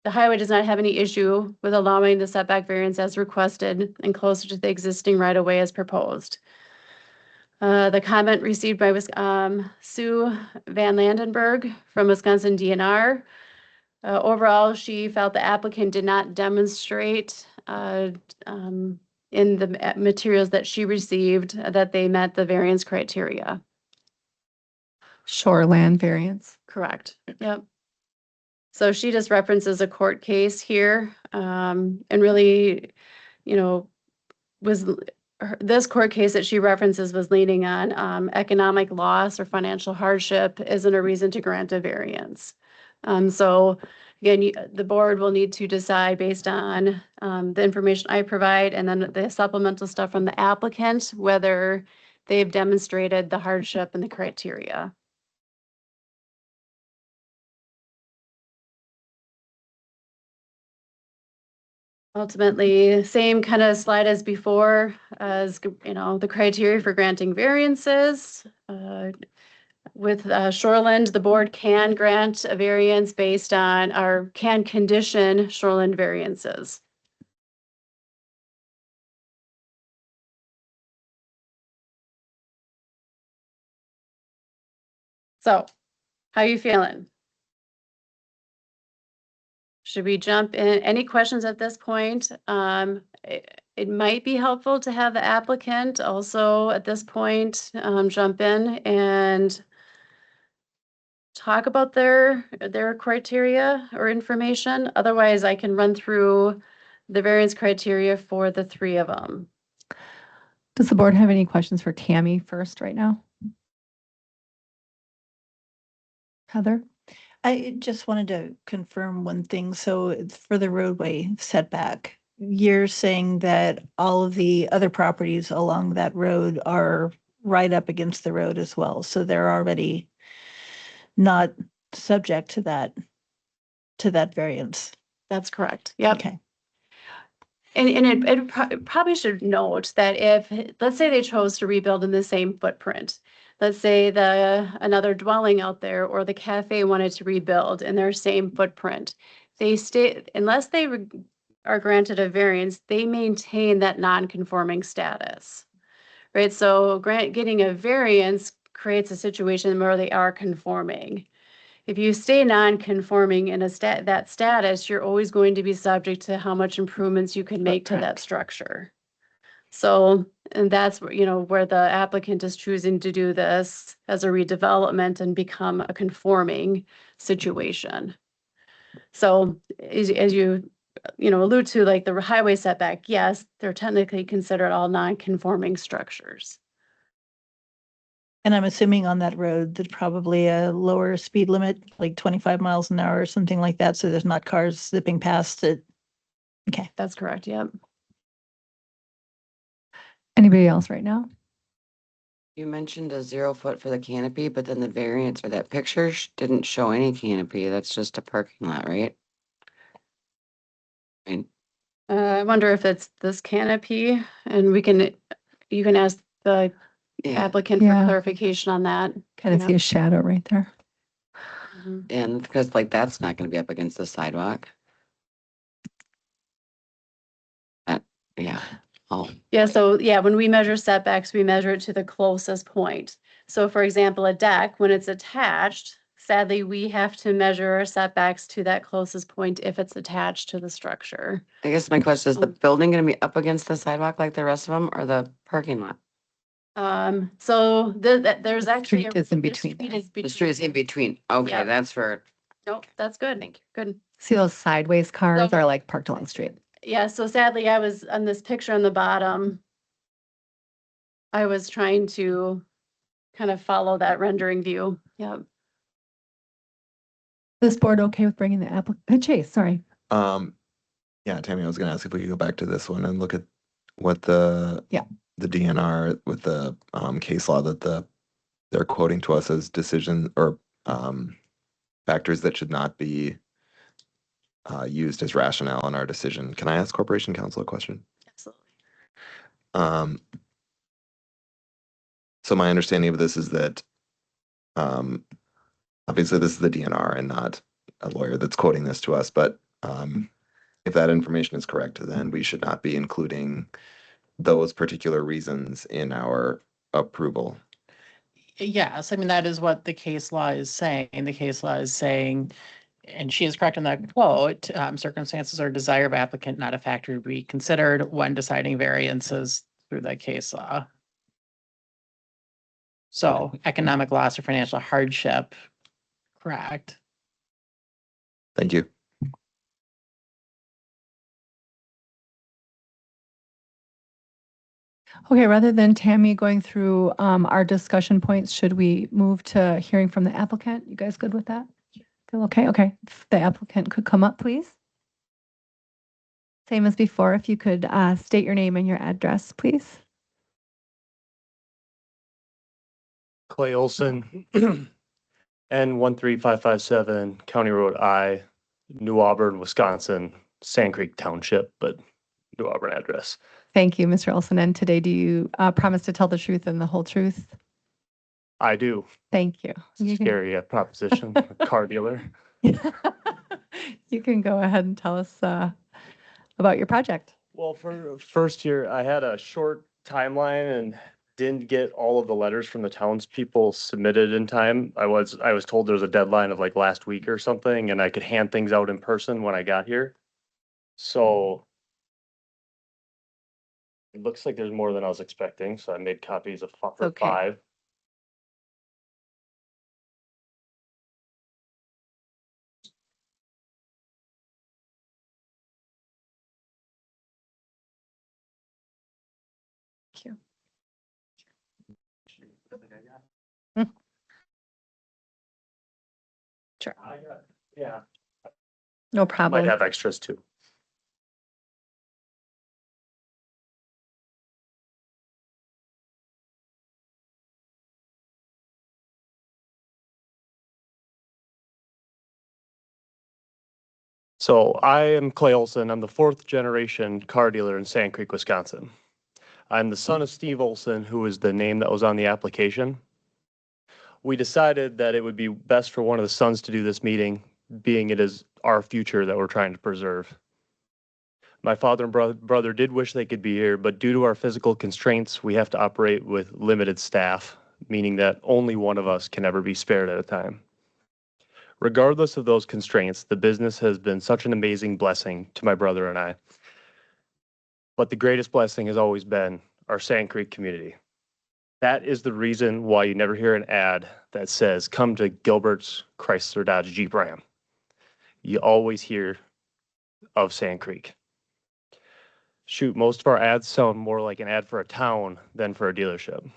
highway does not have any issue with allowing the setback variance as requested and closer to the existing right-of-way as proposed. The comment received by Sue Van Landenberg from Wisconsin DNR. Overall, she felt the applicant did not demonstrate in the materials that she received that they met the variance criteria.
Shoreland variance.
Correct. Yep. So she just references a court case here, and really, you know, this court case that she references was leaning on economic loss or financial hardship isn't a reason to grant a variance. So again, the board will need to decide based on the information I provide and then the supplemental stuff from the applicant, whether they've demonstrated the hardship and the criteria. Ultimately, same kind of slide as before, as you know, the criteria for granting variances. With Shoreland, the board can grant a variance based on, or can condition shoreland variances. So, how you feeling? Should we jump in? Any questions at this point? It might be helpful to have the applicant also at this point jump in and talk about their criteria or information. Otherwise, I can run through the variance criteria for the three of them.
Does the board have any questions for Tammy first right now? Heather?
I just wanted to confirm one thing. So it's for the roadway setback, you're saying that all of the other properties along that road are right up against the road as well. So they're already not subject to that variance.
That's correct. Yep.
Okay.
And it probably should note that if, let's say they chose to rebuild in the same footprint, let's say another dwelling out there or the cafe wanted to rebuild in their same footprint, they stay, unless they are granted a variance, they maintain that non-conforming status, right? So getting a variance creates a situation where they are conforming. If you stay non-conforming in that status, you're always going to be subject to how much improvements you can make to that structure. So, and that's where, where the applicant is choosing to do this as a redevelopment and become a conforming situation. So as you allude to, like the highway setback, yes, they're technically considered all non-conforming structures.
And I'm assuming on that road, there's probably a lower speed limit, like 25 miles an hour or something like that. So there's not cars zipping past it. Okay.
That's correct. Yep.
Anybody else right now?
You mentioned a 0 foot for the canopy, but then the variance or that picture didn't show any canopy. That's just a parking lot, right? I mean,
I wonder if it's this canopy, and you can ask the
yeah,
applicant for
Yeah.
clarification on that.
Kind of
Yeah.
see a shadow right there.
Mhm.
and because like that's not gonna be up against the sidewalk. Yeah. Oh,
Yeah, so yeah, when we measure setbacks, we measure it to the closest point. So for example, a deck, when it's attached, sadly, we have to measure our setbacks to that closest point if it's attached to the structure.
I guess my question is the building gonna be up against the sidewalk like the rest of them or the parking lot?
So there's actually.
Street is in
the
between
street
there.
is
The street is in between. Okay,
Yep.
that's for,
Nope, that's good.
Thank you.
Good.
See those sideways cars
So-
are like parked along the street.
Yeah, so sadly, I was on this picture on the bottom. I was trying to kind of follow that rendering view. Yep.
This board okay with bringing the applicant? Chase, sorry.
Yeah, Tammy, I was gonna ask if we could go back to this one and look at what the DNR with the case law that they're quoting to us as decision or factors that should not be used as rationale in our decision. Can I ask Corporation Counsel a question?
Absolutely.
So my understanding of this is that obviously this is the DNR and not a lawyer that's quoting this to us, but if that information is correct, then we should not be including those particular reasons in our approval.
Yes, I mean, that is what the case law is saying. The case law is saying and she is correct in that quote, circumstances or desire of applicant not a factor to be considered when deciding variances through the case law. So economic loss or financial hardship, correct?
Thank you.
Okay, rather than Tammy going through our discussion points, should we move to hearing from the applicant? You guys good with that? Feel okay? Okay. If the applicant could come up, please. Same as before, if you could state your name and your address, please.
Clay Olson, N13557, County Road I, New Auburn, Wisconsin, Sand Creek Township, but New Auburn address.
Thank you, Mr. Olson. And today, do you promise to tell the truth and the whole truth?
I do.
Thank you. You can-
Scary proposition, a car dealer.
You can go ahead and tell us about your project.
Well, for first year, I had a short timeline and didn't get all of the letters from the townspeople submitted in time. I was told there was a deadline of like last week or something, and I could hand things out in person when I got here. So it looks like there's more than I was expecting, so I made copies of for
Okay.
5.
Thank you. Sure.
Yeah,
No
might
problem.
have extras too. So I am Clay Olson. I'm the 4th generation car dealer in Sand Creek, Wisconsin. I'm the son of Steve Olson, who is the name that was on the application. We decided that it would be best for one of the sons to do this meeting, being it is our future that we're trying to preserve. My father and brother did wish they could be here, but due to our physical constraints, we have to operate with limited staff, meaning that only one of us can ever be spared at a time. Regardless of those constraints, the business has been such an amazing blessing to my brother and I. But the greatest blessing has always been our Sand Creek community. That is the reason why you never hear an ad that says, come to Gilbert's Chrysler Dodge Jeep Ram. You always hear of Sand Creek. Shoot, most of our ads sound more like an ad for a town than for a dealership.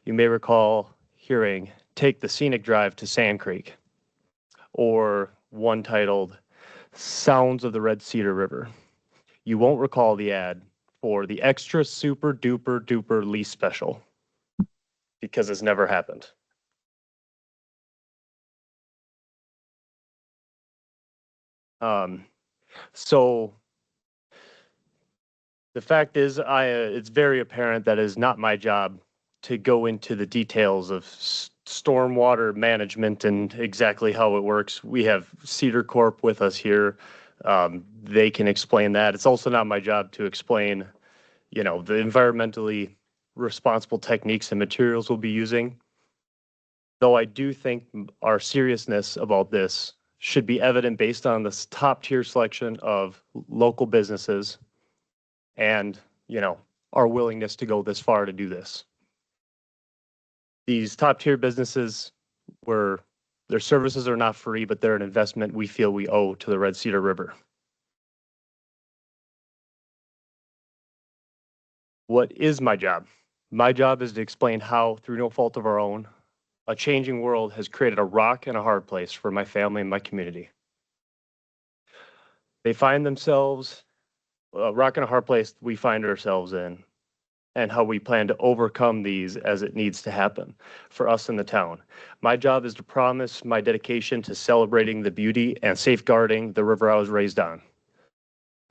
You may recall hearing, take the scenic drive to Sand Creek, or one titled, Sounds of the Red Cedar River. You won't recall the ad for the extra super duper duper lease special, because it's never happened. So the fact is, it's very apparent that it is not my job to go into the details of stormwater management and exactly how it works. We have Cedar Corp with us here. They can explain that. It's also not my job to explain, the environmentally responsible techniques and materials we'll be using. Though I do think our seriousness about this should be evident based on this top tier selection of local businesses and, our willingness to go this far to do this. These top tier businesses their services are not free, but they're an investment we feel we owe to the Red Cedar River. What is my job? My job is to explain how, through no fault of our own, a changing world has created a rock and a hard place for my family and my community. They find themselves, a rock and a hard place we find ourselves in, and how we plan to overcome these as it needs to happen for us in the town. My job is to promise my dedication to celebrating the beauty and safeguarding the river I was raised on,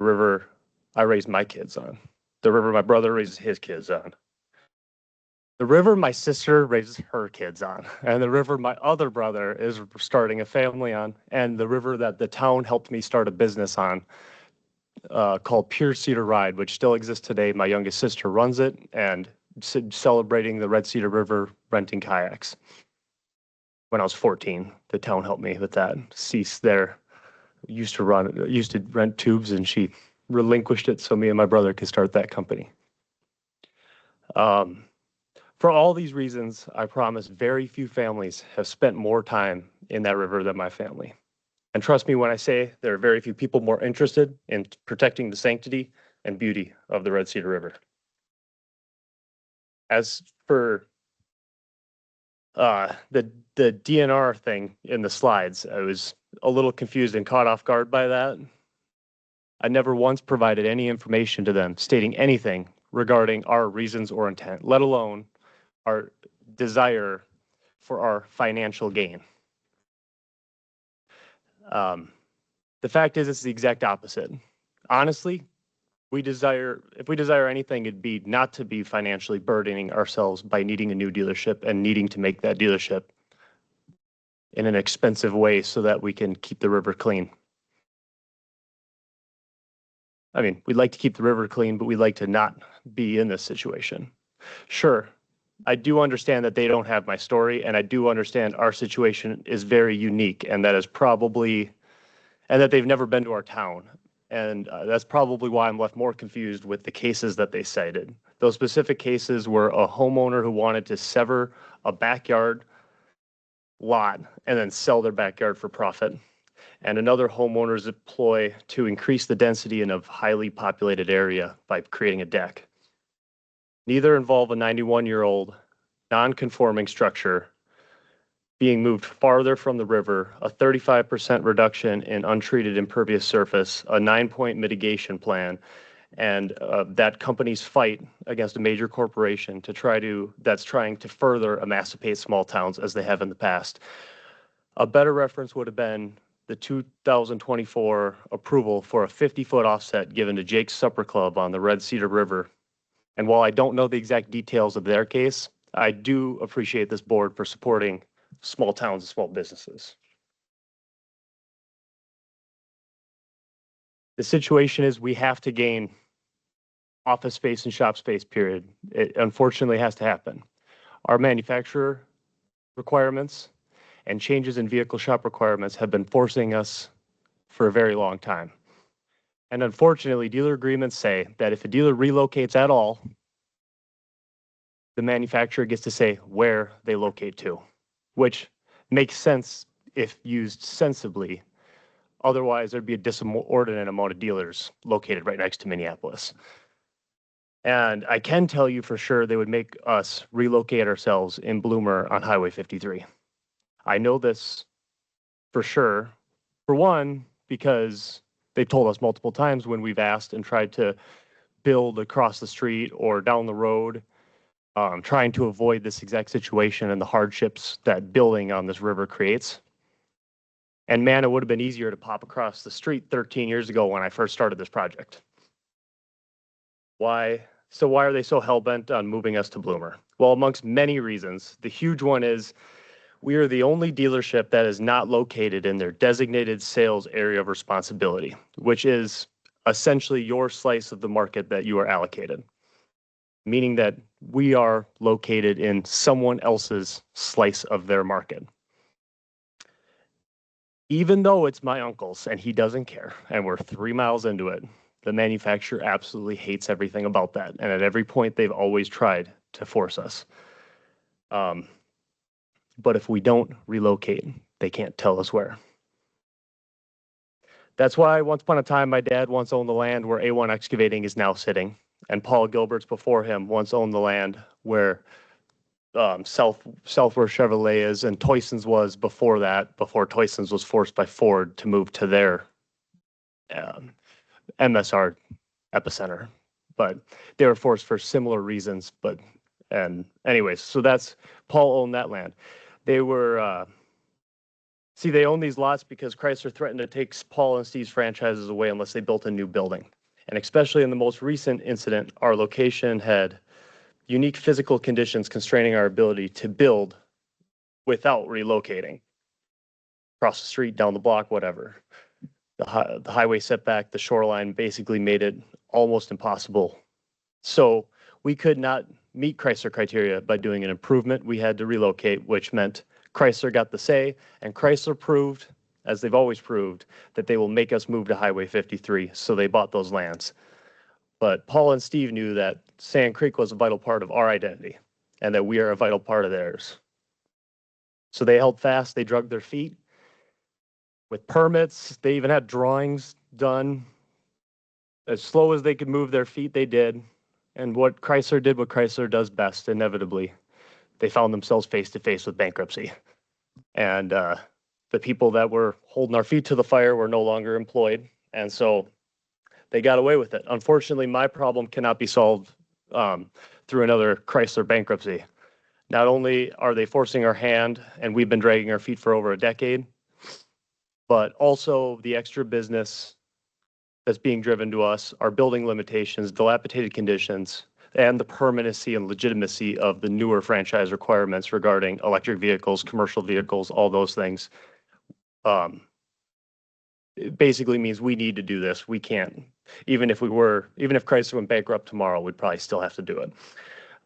the river I raised my kids on, the river my brother raises his kids on, the river my sister raises her kids on, and the river my other brother is starting a family on, and the river that the town helped me start a business on, called Pure Cedar Ride, which still exists today. My youngest sister runs it, and celebrating the Red Cedar River, renting kayaks. when I was 14. The town helped me with that. Cease there. Used to rent tubes, and she relinquished it so me and my brother could start that company. For all these reasons, I promise very few families have spent more time in that river than my family. And trust me when I say there are very few people more interested in protecting the sanctity and beauty of the Red Cedar River. As for the DNR thing in the slides, I was a little confused and caught off guard by that. I never once provided any information to them stating anything regarding our reasons or intent, let alone our desire for our financial gain. The fact is, it's the exact opposite. Honestly, if we desire anything, it'd be not to be financially burdening ourselves by needing a new dealership and needing to make that dealership in an expensive way so that we can keep the river clean. I mean, we'd like to keep the river clean, but we'd like to not be in this situation. Sure, I do understand that they don't have my story, and I do understand our situation is very unique, and that they've never been to our town. And that's probably why I'm left more confused with the cases that they cited. Those specific cases were a homeowner who wanted to sever a backyard lot and then sell their backyard for profit, and another homeowner's ploy to increase the density in a highly populated area by creating a deck. Neither involve a 91-year-old non-conforming structure being moved farther from the river, a 35% reduction in untreated impervious surface, a 9-point mitigation plan, and that company's fight against a major corporation that's trying to further emancipate small towns as they have in the past. A better reference would have been the 2024 approval for a 50-foot offset given to Jake's Supper Club on the Red Cedar River. And while I don't know the exact details of their case, I do appreciate this board for supporting small towns and small businesses. The situation is we have to gain office space and shop space, period. It unfortunately has to happen. Our manufacturer requirements and changes in vehicle shop requirements have been forcing us for a very long time. And unfortunately, dealer agreements say that if a dealer relocates at all, the manufacturer gets to say where they locate to, which makes sense if used sensibly. Otherwise, there'd be a disordinate amount of dealers located right next to Minneapolis. And I can tell you for sure they would make us relocate ourselves in Bloomer on Highway 53. I know this for sure. For one, because they've told us multiple times when we've asked and tried to build across the street or down the road, trying to avoid this exact situation and the hardships that building on this river creates. And man, it would have been easier to pop across the street 13 years ago when I first started this project. Why are they so hell-bent on moving us to Bloomer? Well, amongst many reasons, the huge one is we are the only dealership that is not located in their designated sales area of responsibility, which is essentially your slice of the market that you are allocated, meaning that we are located in someone else's slice of their market. Even though it's my uncle's and he doesn't care, and we're 3 miles into it, the manufacturer absolutely hates everything about that. And at every point, they've always tried to force us. But if we don't relocate, they can't tell us where. That's why once upon a time, my dad once owned the land where A1 Excavating is now sitting. And Paul Gilbert's before him once owned the land where Southward Chevrolet is, and Toyson's was before that, before Toyson's was forced by Ford to move to their MSR epicenter. But they were forced for similar reasons. And anyways, so that's, Paul owned that land. They were, they own these lots because Chrysler threatened to take Paul and Steve's franchises away unless they built a new building. And especially in the most recent incident, our location had unique physical conditions constraining our ability to build without relocating. Across the street, down the block, whatever. The highway setback, the shoreline basically made it almost impossible. So we could not meet Chrysler criteria by doing an improvement. We had to relocate, which meant Chrysler got the say, and Chrysler proved, as they've always proved, that they will make us move to Highway 53, so they bought those lands. But Paul and Steve knew that Sand Creek was a vital part of our identity, and that we are a vital part of theirs. So they held fast, they drug their feet with permits. They even had drawings done. As slow as they could move their feet, they did. And what Chrysler does best, inevitably. They found themselves face to face with bankruptcy. And the people that were holding our feet to the fire were no longer employed. And so they got away with it. Unfortunately, my problem cannot be solved through another Chrysler bankruptcy. Not only are they forcing our hand, and we've been dragging our feet for over a decade, but also the extra business that's being driven to us, our building limitations, dilapidated conditions, and the permanency and legitimacy of the newer franchise requirements regarding electric vehicles, commercial vehicles, all those things. It basically means we need to do this. We can't, even if Chrysler went bankrupt tomorrow, we'd probably still have to do it.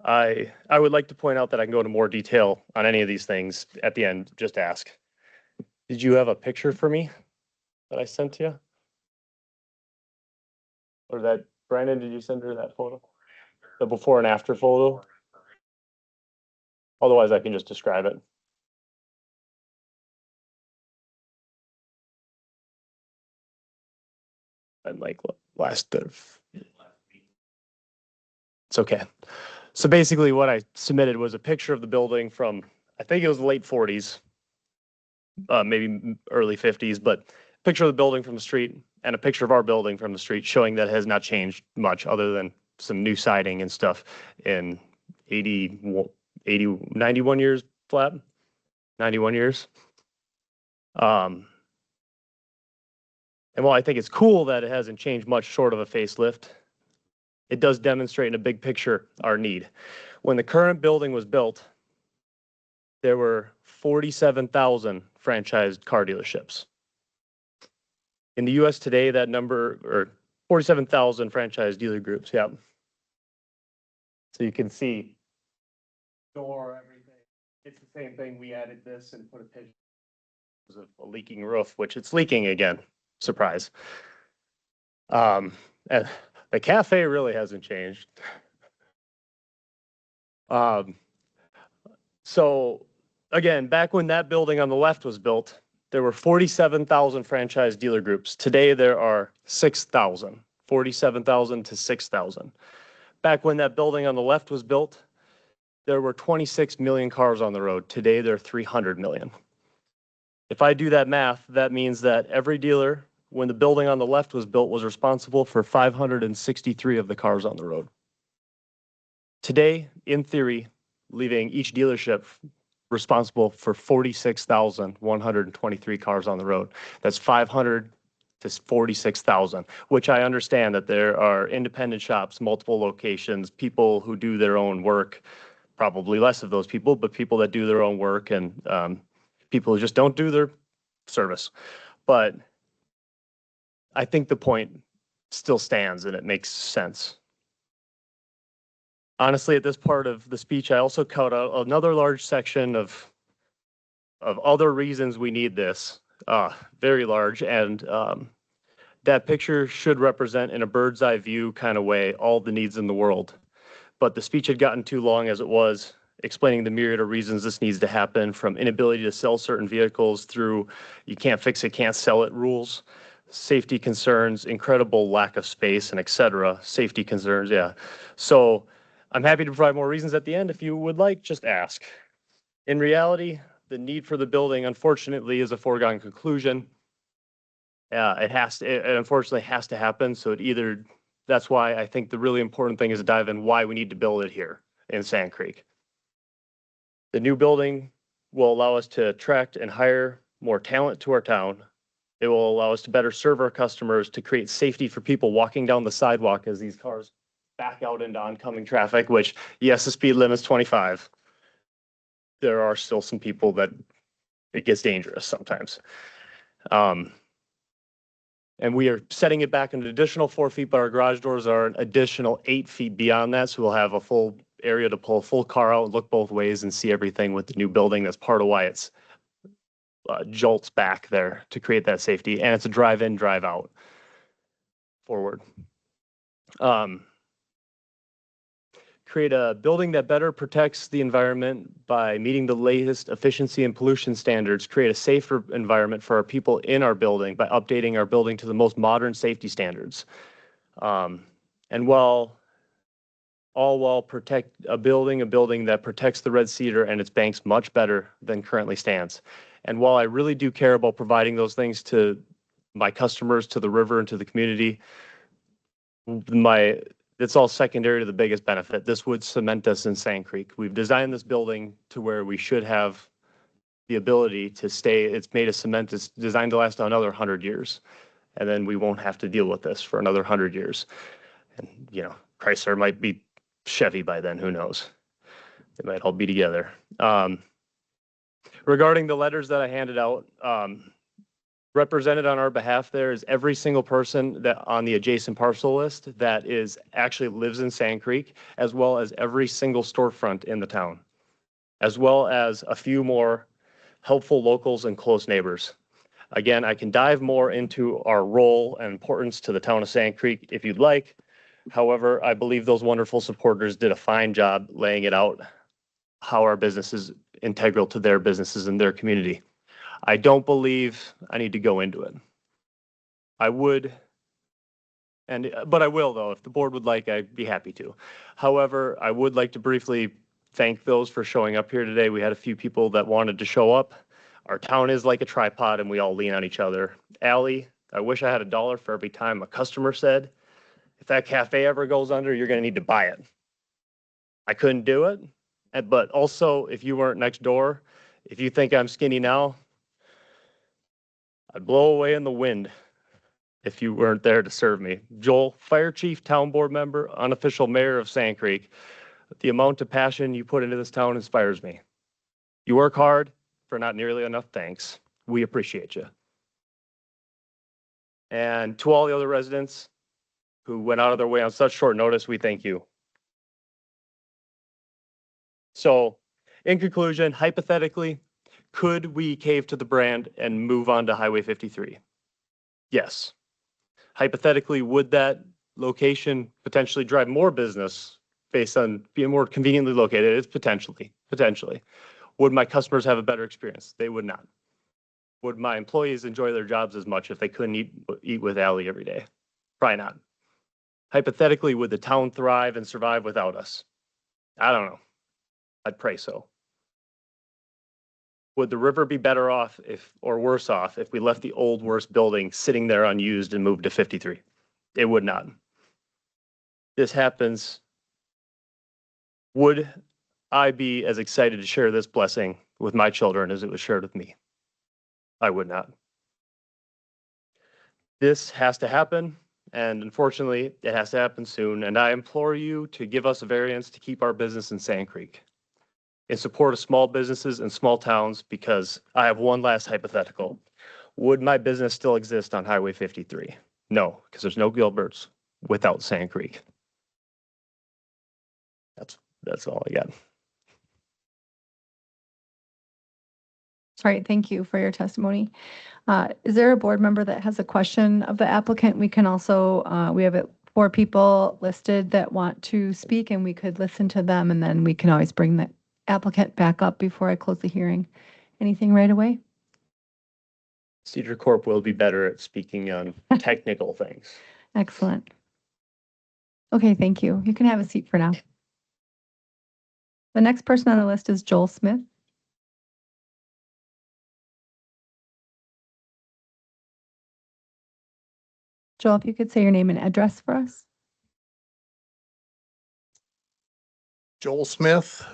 I would like to point out that I can go into more detail on any of these things at the end. Just ask. Did you have a picture for me that I sent to you? Or that, Brandon, did you send her that photo? The before and after photo? Otherwise, I can just describe it. And like last it's okay. So basically what I submitted was a picture of the building from, I think it was the late 40s, maybe early 50s, but picture of the building from the street and a picture of our building from the street showing that it has not changed much other than some new siding and stuff in 91 years flat, 91 years. And while I think it's cool that it hasn't changed much short of a facelift, it does demonstrate in a big picture our need. When the current building was built, there were 47,000 franchised car dealerships. In the US today, that number, or 47,000 franchise dealer groups, yeah. So you can see door, everything. It's the same thing. We added this and put a picture of a leaking roof, which it's leaking again. Surprise. And the cafe really hasn't changed. So again, back when that building on the left was built, there were 47,000 franchise dealer groups. Today there are 6,000, 47,000 to 6,000. Back when that building on the left was built, there were 26 million cars on the road. Today there are 300 million. If I do that math, that means that every dealer, when the building on the left was built, was responsible for 563 of the cars on the road. Today, in theory, leaving each dealership responsible for 46,123 cars on the road. That's 500 to 46,000, which I understand that there are independent shops, multiple locations, people who do their own work, probably less of those people, but people that do their own work and people who just don't do their service. But I think the point still stands and it makes sense. Honestly, at this part of the speech, I also cut out another large section of other reasons we need this, very large. And that picture should represent in a bird's eye view kind of way all the needs in the world. But the speech had gotten too long as it was, explaining the myriad of reasons this needs to happen, from inability to sell certain vehicles through you can't fix it, can't sell it rules, safety concerns, incredible lack of space, and et cetera. Safety concerns, yeah. So I'm happy to provide more reasons at the end. If you would like, just ask. In reality, the need for the building, unfortunately, is a foregone conclusion. It unfortunately has to happen. So that's why I think the really important thing is to dive in why we need to build it here in Sand Creek. The new building will allow us to attract and hire more talent to our town. It will allow us to better serve our customers, to create safety for people walking down the sidewalk as these cars back out into oncoming traffic, which, yes, the speed limit's 25. There are still some people that it gets dangerous sometimes. And we are setting it back an additional 4 feet, but our garage doors are an additional 8 feet beyond that. So we'll have a full area to pull a full car out, look both ways and see everything with the new building. That's part of why it's jolts back there to create that safety. And it's a drive in, drive out forward. Create a building that better protects the environment by meeting the latest efficiency and pollution standards, create a safer environment for our people in our building by updating our building to the most modern safety standards. And while protect a building that protects the red cedar and its banks much better than currently stands. And while I really do care about providing those things to my customers, to the river and to the community, it's all secondary to the biggest benefit. This would cement us in Sand Creek. We've designed this building to where we should have the ability to stay. It's made of cement. It's designed to last another 100 years. And then we won't have to deal with this for another 100 years. And, you know, Chrysler might be Chevy by then, who knows? They might all be together. Regarding the letters that I handed out, represented on our behalf there is every single person that on the adjacent parcel list that is actually lives in Sand Creek, as well as every single storefront in the town, as well as a few more helpful locals and close neighbors. Again, I can dive more into our role and importance to the town of Sand Creek if you'd like. However, I believe those wonderful supporters did a fine job laying it out, how our business is integral to their businesses and their community. I don't believe I need to go into it. I would, but I will though, if the board would like, I'd be happy to. However, I would like to briefly thank those for showing up here today. We had a few people that wanted to show up. Our town is like a tripod and we all lean on each other. Allie, I wish I had $1 for every time a customer said, if that cafe ever goes under, you're going to need to buy it. I couldn't do it. But also, if you weren't next door, if you think I'm skinny now, I'd blow away in the wind if you weren't there to serve me. Joel, fire chief, town board member, unofficial mayor of Sand Creek, the amount of passion you put into this town inspires me. You work hard for not nearly enough thanks. We appreciate you. And to all the other residents who went out of their way on such short notice, we thank you. So, in conclusion, hypothetically, could we cave to the brand and move on to Highway 53? Yes. Hypothetically, would that location potentially drive more business based on being more conveniently located? It's potentially. Would my customers have a better experience? They would not. Would my employees enjoy their jobs as much if they couldn't eat with Allie every day? Probably not. Hypothetically, would the town thrive and survive without us? I don't know. I'd pray so. Would the river be better off or worse off if we left the old worst building sitting there unused and moved to 53? It would not. This happens. Would I be as excited to share this blessing with my children as it was shared with me? I would not. This has to happen, and unfortunately, it has to happen soon, and I implore you to give us a variance to keep our business in Sand Creek in support of small businesses and small towns, because I have one last hypothetical. Would my business still exist on Highway 53? No, because there's no Gilberts without Sand Creek. That's all I got.
All right, thank you for your testimony. Is there a board member that has a question of the applicant? We can also, we have 4 people listed that want to speak, and we could listen to them, and then we can always bring the applicant back up before I close the hearing. Anything right away?
Cedar Corp will be better at speaking on technical things.
Excellent. Okay, thank you. You can have a seat for now. The next person on the list is Joel Smith. Joel, if you could say your name and address for us.
Joel Smith,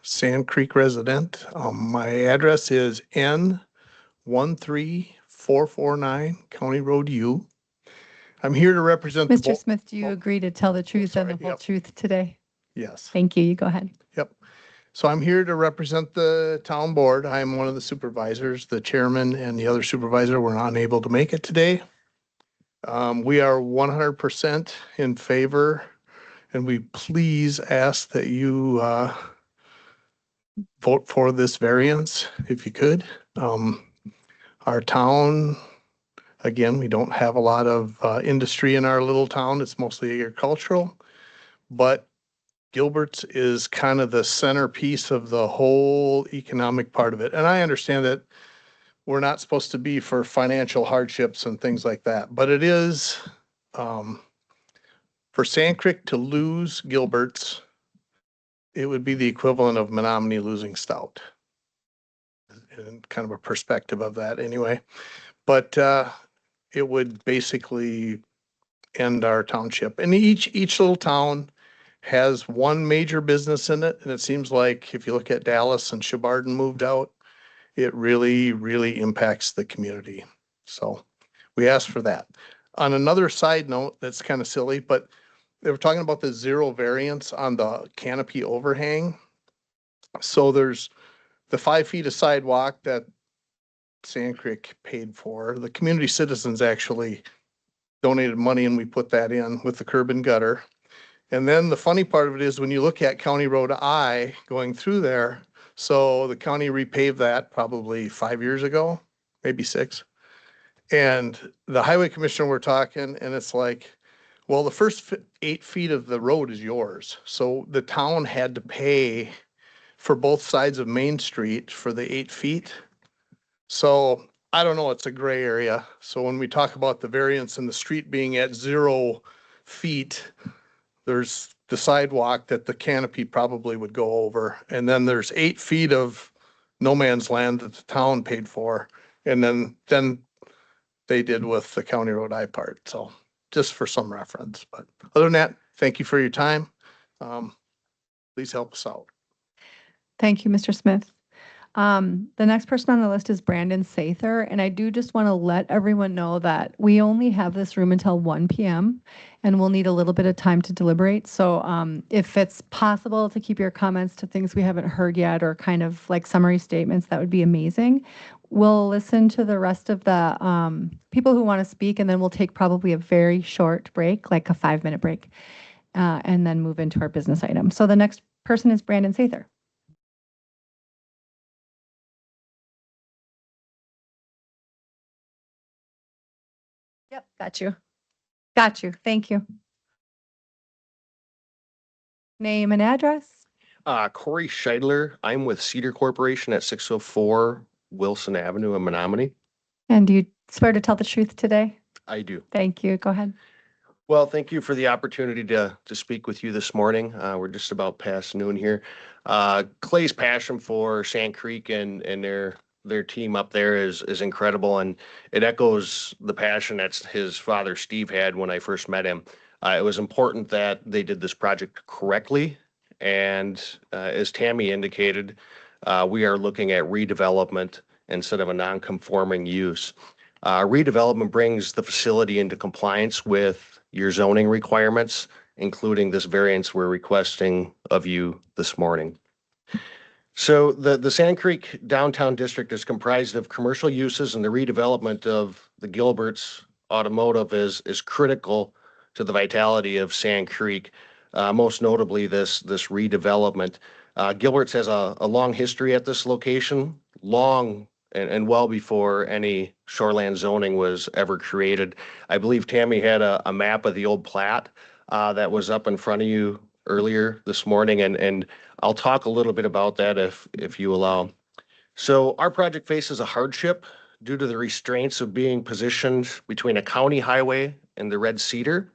Sand Creek resident. My address is N13449 County Road U. I'm here to represent the
Mr. Smith, do you agree to tell the truth and the whole truth today?
Yes.
Thank you. You go ahead.
Yep. So I'm here to represent the town board. I'm one of the supervisors. The chairman and the other supervisor were not able to make it today. We are 100% in favor And we please ask that you vote for this variance if you could. Our town, again, we don't have a lot of industry in our little town. It's mostly agricultural, but Gilbert's is kind of the centerpiece of the whole economic part of it. And I understand that we're not supposed to be for financial hardships and things like that, but it is, for Sand Creek to lose Gilbert's, it would be the equivalent of Menominee losing Stout. And kind of a perspective of that anyway. But it would basically end our township. And each little town has one major business in it. And it seems like if you look at Dallas and Shebardin moved out, it really, really impacts the community. So we asked for that. On another side note, that's kind of silly, but they were talking about the zero variance on the canopy overhang. So there's the 5 feet of sidewalk that Sand Creek paid for. The community citizens actually donated money and we put that in with the curb and gutter. And then the funny part of it is when you look at County Road I going through there, so the county repaved that probably 5 years ago, maybe 6. And the highway commissioner were talking and it's like, well, the first 8 feet of the road is yours. So the town had to pay for both sides of Main Street for the 8 feet. So I don't know, it's a gray area. So when we talk about the variance in the street being at 0 feet, there's the sidewalk that the canopy probably would go over. And then there's 8 feet of no man's land that the town paid for. And then they did with the County Road I part. So just for some reference, but other than that, thank you for your time. Please help us out.
Thank you, Mr. Smith. The next person on the list is Brandon Sather, and I do just want to let everyone know that we only have this room until 1 p.m. and we'll need a little bit of time to deliberate. So if it's possible to keep your comments to things we haven't heard yet or kind of like summary statements, that would be amazing. We'll listen to the rest of the people who want to speak, and then we'll take probably a very short break, like a 5-minute break, and then move into our business item. So the next person is Brandon Sather. Yep, got you. Got you. Thank you. Name and address.
Corey Scheidler. I'm with Cedar Corporation at 604 Wilson Avenue in Menominee.
And do you swear to tell the truth today?
I do.
Thank you. Go ahead.
Well, thank you for the opportunity to speak with you this morning. We're just about past noon here. Clay's passion for Sand Creek and their team up there is incredible, and it echoes the passion that his father Steve had when I first met him. It was important that they did this project correctly, and as Tammy indicated, we are looking at redevelopment instead of a non-conforming use. Redevelopment brings the facility into compliance with your zoning requirements, including this variance we're requesting of you this morning. So the Sand Creek Downtown District is comprised of commercial uses, and the redevelopment of the Gilbert's Automotive is critical to the vitality of Sand Creek. Most notably this redevelopment. Gilbert's has a long history at this location, long and well before any shoreland zoning was ever created. I believe Tammy had a map of the old plat that was up in front of you earlier this morning, and I'll talk a little bit about that if you allow. So our project faces a hardship due to the restraints of being positioned between a county highway and the Red Cedar.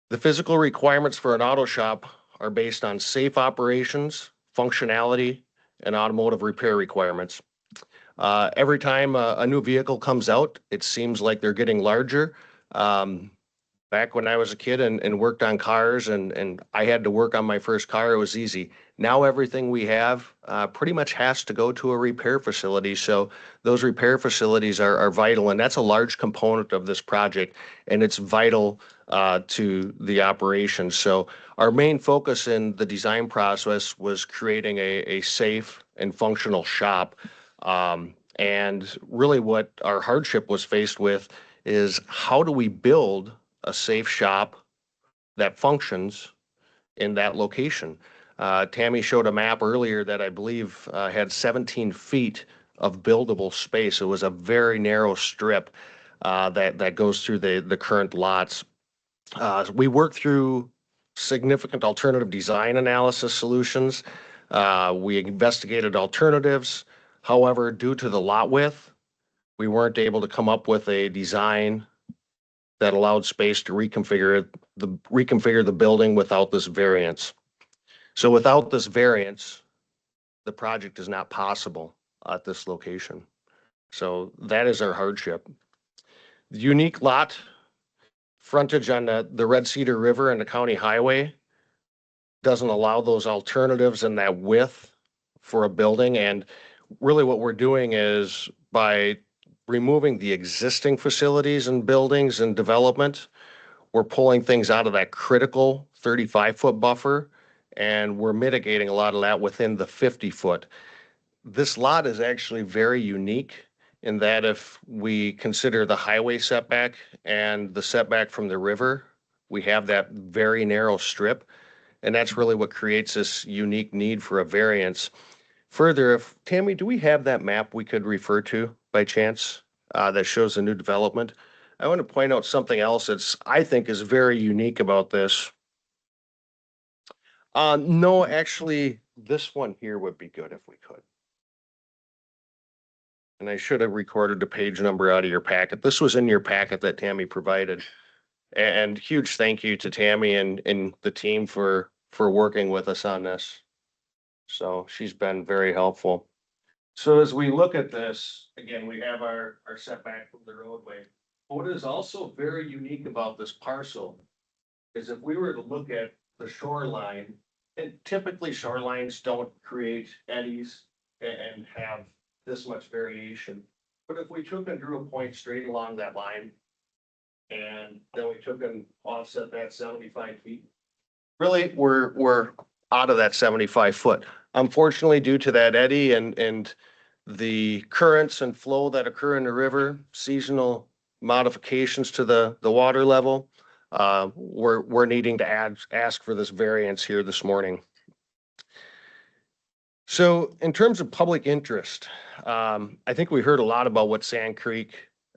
The physical requirements for an auto shop are based on safe operations, functionality, and automotive repair requirements. Every time a new vehicle comes out, it seems like they're getting larger. Back when I was a kid and worked on cars and I had to work on my first car, it was easy. Now everything we have pretty much has to go to a repair facility. So those repair facilities are vital, and that's a large component of this project, and it's vital to the operation. So our main focus in the design process was creating a safe and functional shop. And really what our hardship was faced with is how do we build a safe shop that functions in that location. Tammy showed a map earlier that I believe had 17 feet of buildable space. It was a very narrow strip that goes through the current lots. We worked through significant alternative design analysis solutions. We investigated alternatives. However, due to the lot width, we weren't able to come up with a design that allowed space to reconfigure the building without this variance. So without this variance, the project is not possible at this location. So that is our hardship. The unique lot frontage on the Red Cedar River and the county highway doesn't allow those alternatives and that width for a building. And really what we're doing is by removing the existing facilities and buildings and development, we're pulling things out of that critical 35-foot buffer, and we're mitigating a lot of that within the 50-foot. This lot is actually very unique in that if we consider the highway setback and the setback from the river, we have that very narrow strip, and that's really what creates this unique need for a variance. Further, if Tammy, do we have that map we could refer to by chance that shows the new development? I want to point out something else that's I think is very unique about this. No, actually, this one here would be good if we could. And I should have recorded the page number out of your packet. This was in your packet that Tammy provided. And huge thank you to Tammy and the team for working with us on this. So she's been very helpful. So as we look at this, again, we have our setback from the roadway. What is also very unique about this parcel is if we were to look at the shoreline, and typically shorelines don't create eddies and have this much variation. But if we took and drew a point straight along that line, and then we took and offset that 75 feet, really, we're out of that 75 foot. Unfortunately, due to that eddy and the currents and flow that occur in the river, seasonal modifications to the water level, we're needing to ask for this variance here this morning. So in terms of public interest, I think we heard a lot about what Sand Creek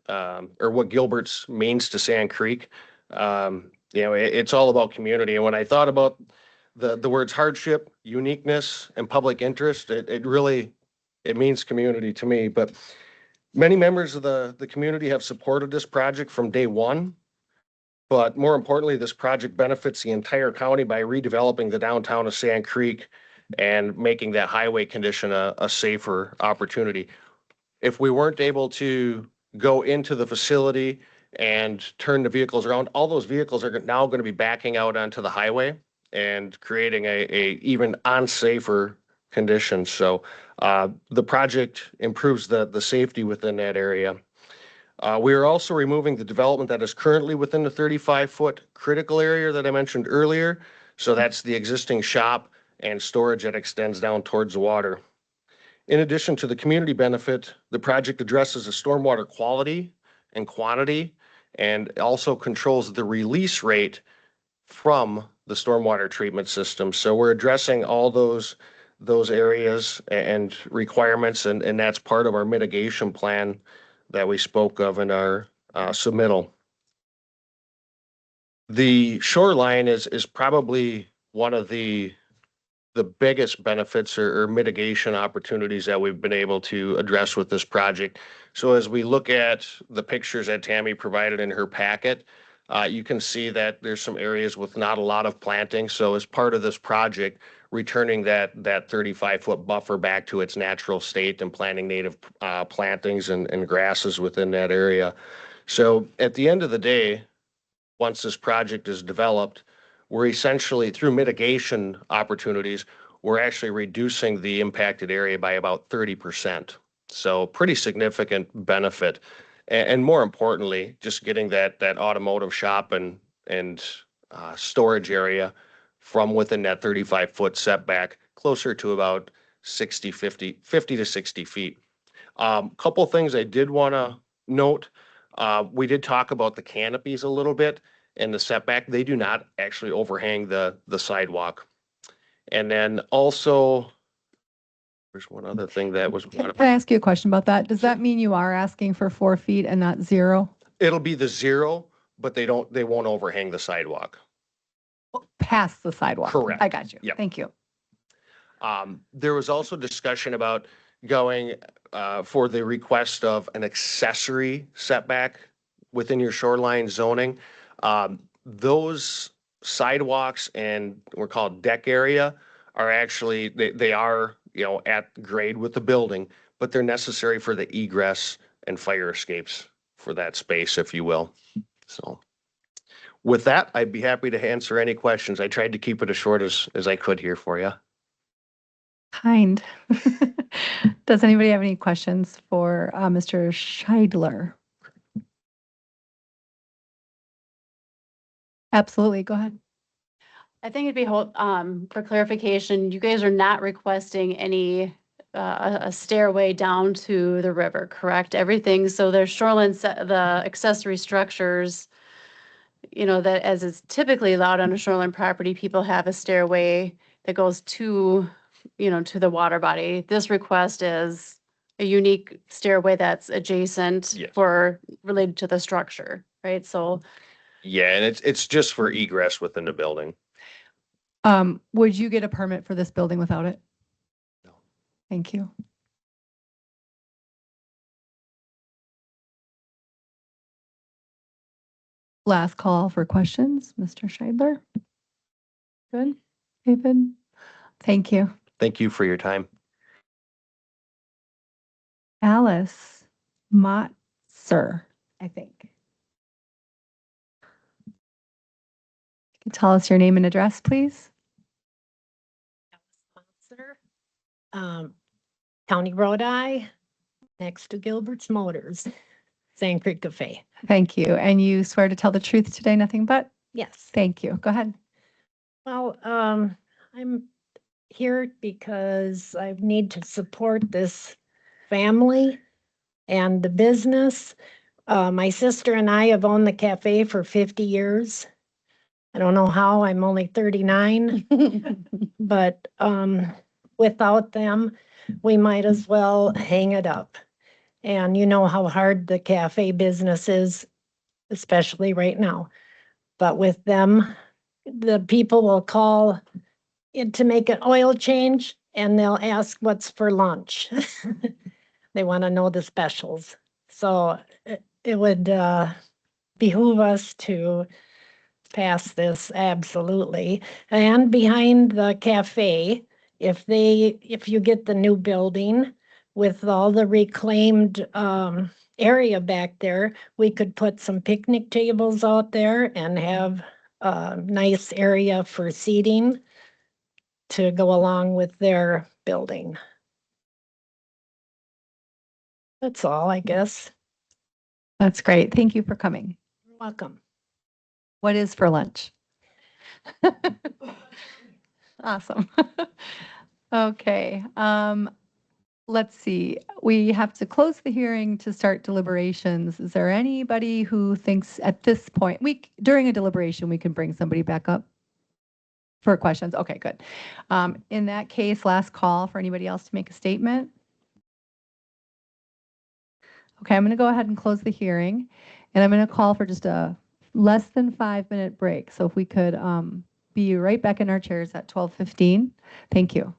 or what Gilbert's means to Sand Creek. It's all about community. And when I thought about the words hardship, uniqueness, and public interest, it really means community to me. But many members of the community have supported this project from day one. But more importantly, this project benefits the entire county by redeveloping the downtown of Sand Creek and making that highway condition a safer opportunity. If we weren't able to go into the facility and turn the vehicles around, all those vehicles are now going to be backing out onto the highway and creating a even unsafer condition. So the project improves the safety within that area. We are also removing the development that is currently within the 35-foot critical area that I mentioned earlier. So that's the existing shop and storage that extends down towards the water. In addition to the community benefit, the project addresses the stormwater quality and quantity and also controls the release rate from the stormwater treatment system. So we're addressing all those areas and requirements, and that's part of our mitigation plan that we spoke of in our submittal. The shoreline is probably one of the biggest benefits or mitigation opportunities that we've been able to address with this project. So as we look at the pictures that Tammy provided in her packet, you can see that there's some areas with not a lot of planting. So as part of this project, returning that 35-foot buffer back to its natural state and planting native plantings and grasses within that area. So at the end of the day, once this project is developed, we're essentially, through mitigation opportunities, we're actually reducing the impacted area by about 30%. So pretty significant benefit. And more importantly, just getting that automotive shop and storage area from within that 35-foot setback closer to about 50 to 60 feet. Couple things I did want to note. We did talk about the canopies a little bit. and the setback, they do not actually overhang the sidewalk. And then also, there's one other thing that was,
Can I ask you a question about that? Does that mean you are asking for 4 feet and not 0?
it'll be the 0, but they won't overhang the sidewalk.
Past the sidewalk?
Correct.
I got you.
Yep.
Thank you.
There was also discussion about going for the request of an accessory setback within your shoreline zoning. Those sidewalks and we're called deck area are actually, they are, at grade with the building, but they're necessary for the egress and fire escapes for that space, if you will. So with that, I'd be happy to answer any questions. I tried to keep it as short as I could here for you.
Kind. Does anybody have any questions for Mr. Scheidler? Absolutely. Go ahead.
I think it'd be for clarification, you guys are not requesting any a stairway down to the river, correct? Everything, so there's shoreline, the accessory structures, that as is typically allowed on a shoreline property, people have a stairway that goes to, to the water body. This request is a unique stairway that's adjacent
Yes.
for related to the structure, right? So
Yeah, and it's just for egress within the building.
Would you get a permit for this building without it?
No.
Thank you. Last call for questions, Mr. Scheidler. Good. David? Thank you.
Thank you for your time.
Alice Motzer, I think. Can you tell us your name and address, please?
Sponsor, County Road I, next to Gilbert's Motors, Sand Creek Cafe.
Thank you. And you swear to tell the truth today, nothing but?
Yes.
Thank you. Go ahead.
Well, I'm here because I need to support this family and the business. My sister and I have owned the cafe for 50 years. I don't know how, I'm only 39, but without them, we might as well hang it up. And you know how hard the cafe business is, especially right now. But with them, the people will call in to make an oil change and they'll ask what's for lunch. They want to know the specials. So it would behoove us to pass this absolutely. And behind the cafe, if you get the new building with all the reclaimed area back there, we could put some picnic tables out there and have a nice area for seating to go along with their building. That's all, I guess.
That's great. Thank you for coming.
You're welcome.
What is for lunch? Awesome. Okay. Let's see. We have to close the hearing to start deliberations. Is there anybody who thinks at this point, during a deliberation, we can bring somebody back up for questions? Okay, good. In that case, last call for anybody else to make a statement. Okay, I'm going to go ahead and close the hearing, and I'm going to call for just a less than 5-minute break. So if we could be right back in our chairs at 12:15. Thank you.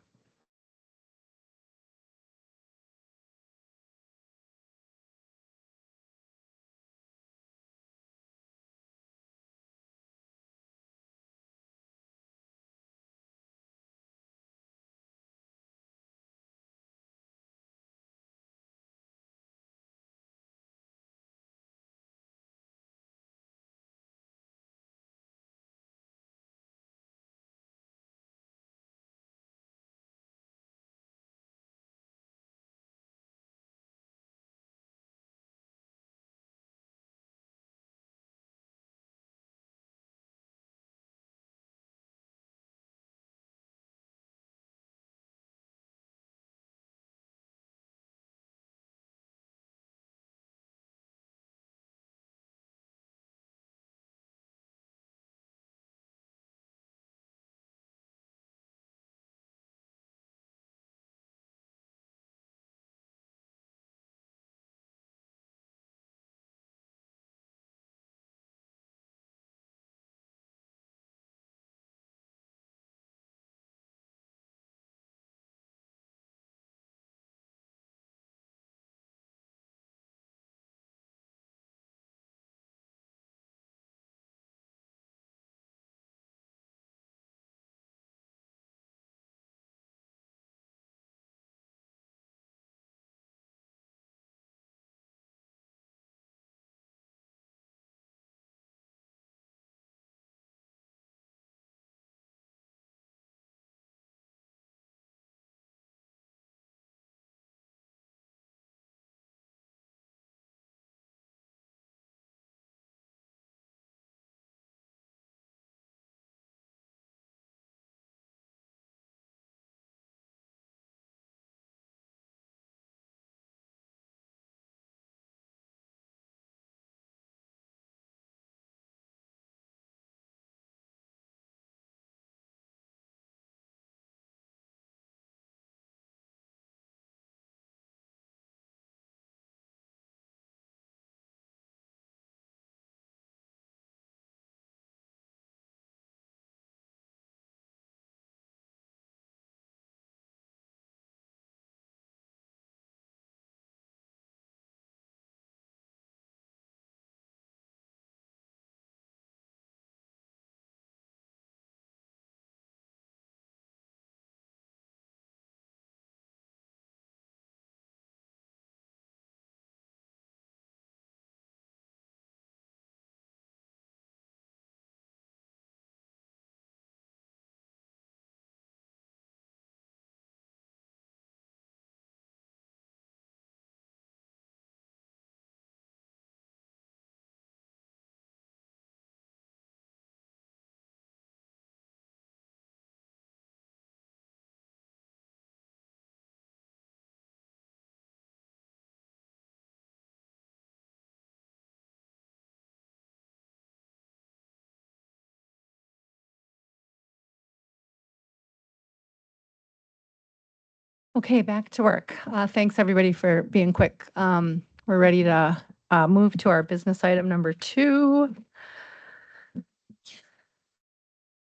Okay, back to work. Thanks, everybody, for being quick. We're ready to move to our business item number 2.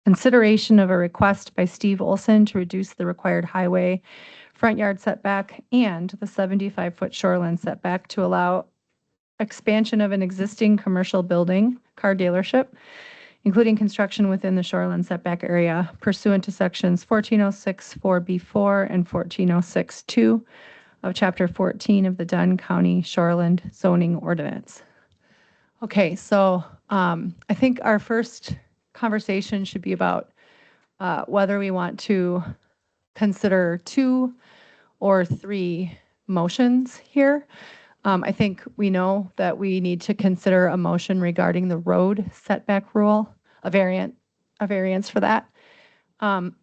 Consideration of a request by Steve Olson to reduce the required highway front yard setback and the 75-foot shoreline setback to allow expansion of an existing commercial building, car dealership, including construction within the shoreline setback area pursuant to sections 1406 4B4 and 1406 2 of Chapter 14 of the Dunn County Shoreland Zoning Ordinance. Okay, so I think our first conversation should be about whether we want to consider 2 or 3 motions here. I think we know that we need to consider a motion regarding the road setback rule, a variance for that. And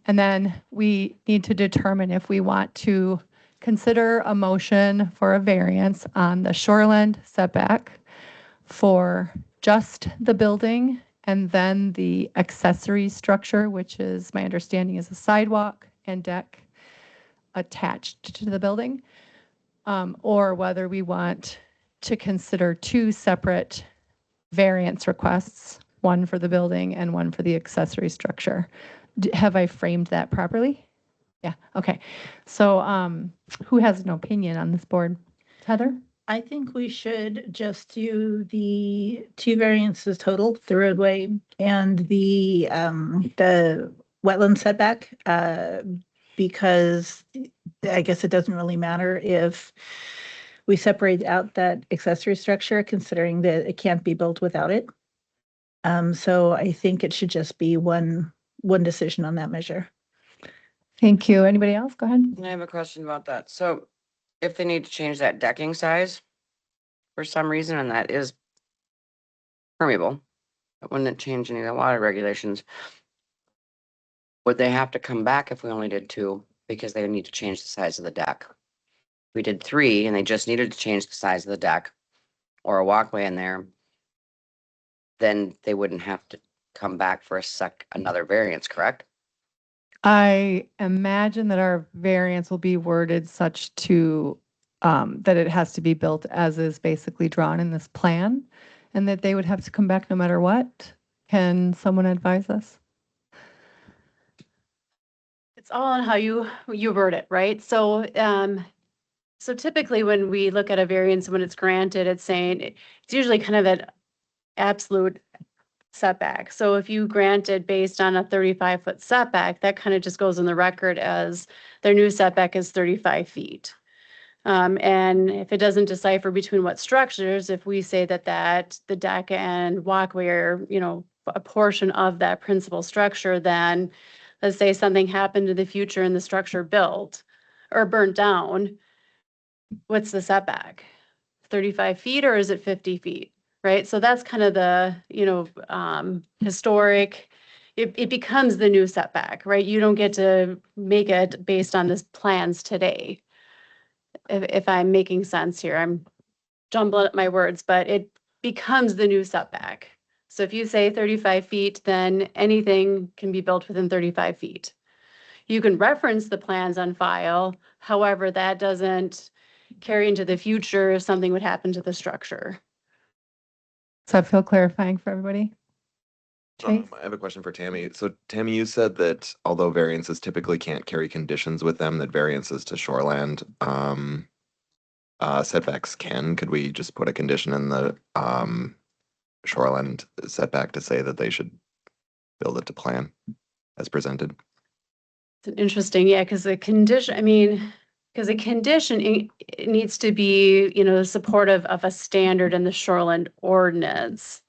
then we need to determine if we want to consider a motion for a variance on the shoreland setback for just the building and then the accessory structure, which is, my understanding, is a sidewalk and deck attached to the building, or whether we want to consider 2 separate variance requests, one for the building and one for the accessory structure. Have I framed that properly? Yeah, okay. So who has an opinion on this board? Heather?
I think we should just do the 2 variances total, the roadway and the wetland setback, because I guess it doesn't really matter if we separate out that accessory structure, considering that it can't be built without it. So I think it should just be one decision on that measure.
Thank you. Anybody else? Go ahead.
I have a question about that. So if they need to change that decking size for some reason, and that is permeable, but wouldn't it change any of the water regulations? Would they have to come back if we only did 2 because they need to change the size of the deck? We did 3 and they just needed to change the size of the deck or a walkway in there, then they wouldn't have to come back for another variance, correct?
I imagine that our variance will be worded such to that it has to be built as is basically drawn in this plan, and that they would have to come back no matter what. Can someone advise us?
It's all on how you word it, right? So so typically when we look at a variance, when it's granted, it's saying it's usually kind of an absolute setback. So if you granted based on a 35-foot setback, that kind of just goes in the record as their new setback is 35 feet. And if it doesn't decipher between what structures, if we say that the deck and walkway are, a portion of that principal structure, then let's say something happened in the future and the structure built or burnt down, what's the setback? 35 feet or is it 50 feet? Right? So that's kind of the, historic, it becomes the new setback, right? You don't get to make it based on this plans today. If I'm making sense here, I'm jumbling up my words, but it becomes the new setback. So if you say 35 feet, then anything can be built within 35 feet. You can reference the plans on file. However, that doesn't carry into the future if something would happen to the structure.
Does that feel clarifying for everybody? Chase?
I have a question for Tammy. So Tammy, you said that although variances typically can't carry conditions with them, that variances to shoreland setbacks can. Could we just put a condition in the shoreland setback to say that they should build it to plan as presented?
It's interesting, yeah, because the condition, it needs to be, supportive of a standard in the shoreline ordinance.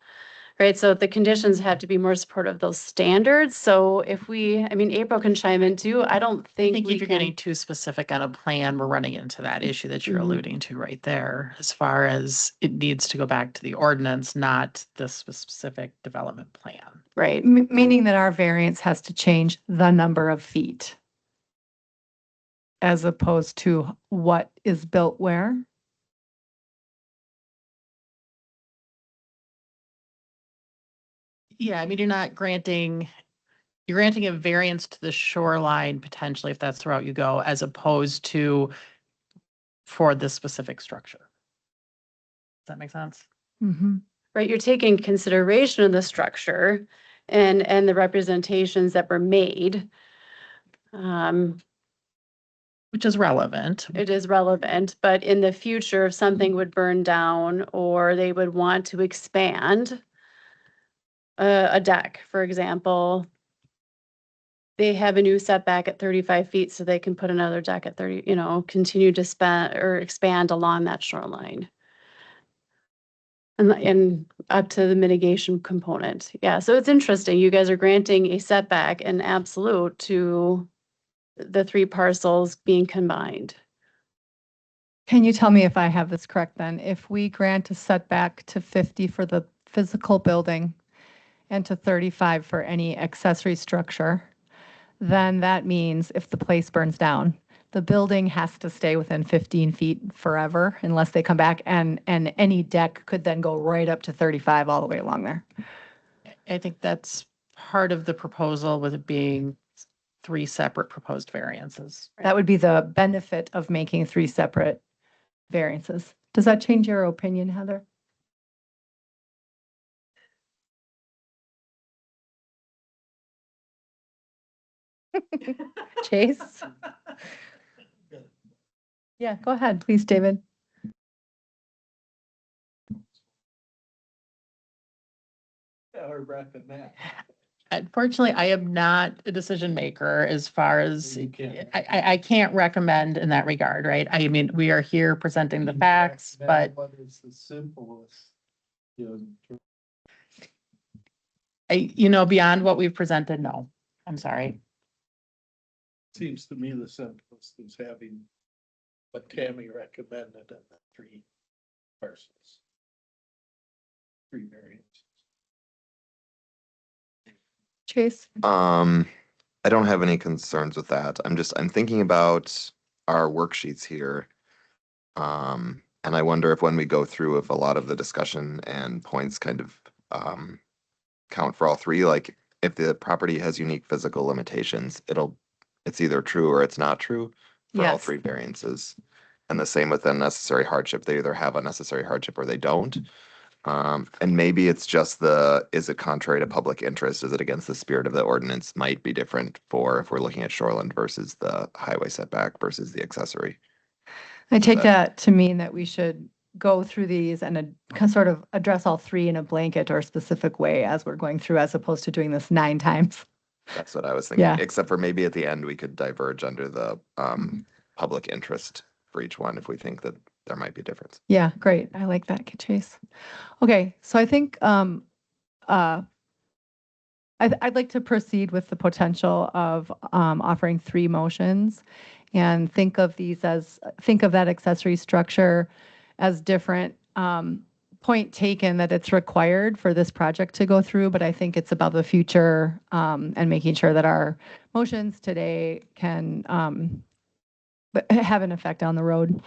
Right, so the conditions have to be more supportive of those standards. So if April can chime in too. I don't
I
think
think
we
if you're
can.
getting too specific on a plan, we're running into that issue that you're
Mhm.
alluding to right there, as far as it needs to go back to the ordinance, not the specific development plan.
Right.
Meaning that our variance has to change the number of feet as opposed to what is built where.
Yeah, you're not granting You're granting a variance to the shoreline potentially if that's the route you go, as opposed to for this specific structure. Does that make sense?
Mhm.
Right, you're taking consideration of the structure and the representations that were made.
Which is relevant.
It is relevant, but in the future, if something would burn down or they would want to expand a deck, for example, they have a new setback at 35 feet, so they can put another deck at 30, continue to spend or expand along that shoreline. And up to the mitigation component. Yeah, so it's interesting. You guys are granting a setback and absolute to the 3 parcels being combined.
Can you tell me if I have this correct then? If we grant a setback to 50 for the physical building and to 35 for any accessory structure, then that means if the place burns down, the building has to stay within 15 feet forever unless they come back, and any deck could then go right up to 35 all the way along there.
I think that's part of the proposal with it being 3 separate proposed variances.
That would be the benefit of making 3 separate variances. Does that change your opinion, Heather? Chase? Yeah, go ahead, please, David.
Unfortunately, I am not a decision maker as far as, I can't recommend in that regard, right? I mean, we are here presenting the facts, but
It's the simplest,
beyond what we've presented, no, I'm sorry.
seems to me the simplest is having what Tammy recommended in the 3 parcels. 3 variants.
Chase?
I don't have any concerns with that. I'm thinking about our worksheets here. And I wonder if when we go through, if a lot of the discussion and points kind of count for all 3, like if the property has unique physical limitations, it's either true or it's not true for all
Yes.
3 variances. And the same with unnecessary hardship. They either have unnecessary hardship or they don't. And maybe it's just is it contrary to public interest? Is it against the spirit of the ordinance? Might be different for if we're looking at shoreland versus the highway setback versus the accessory.
I take that to mean that we should go through these and sort of address all 3 in a blanket or specific way as we're going through, as opposed to doing this 9 times.
That's what I was thinking,
Yeah.
except for maybe at the end, we could diverge under the public interest for each one if we think that there might be a difference.
Yeah, great. I like that, Chase. Okay, so I think I'd like to proceed with the potential of offering 3 motions and think of that accessory structure as different. Point taken that it's required for this project to go through, but I think it's about the future and making sure that our motions today can have an effect on the road.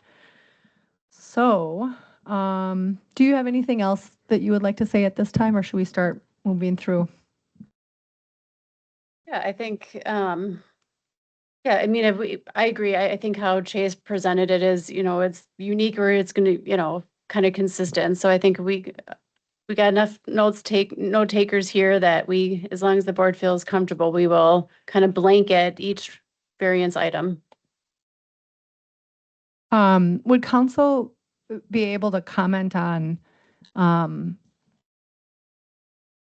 So, do you have anything else that you would like to say at this time, or should we start moving through?
Yeah, I think, I mean, I agree. I think how Chase presented it is, it's unique or it's going to, kind of consistent. So I think we got enough note takers here that as long as the board feels comfortable, we will kind of blanket each variance item.
Would council be able to comment on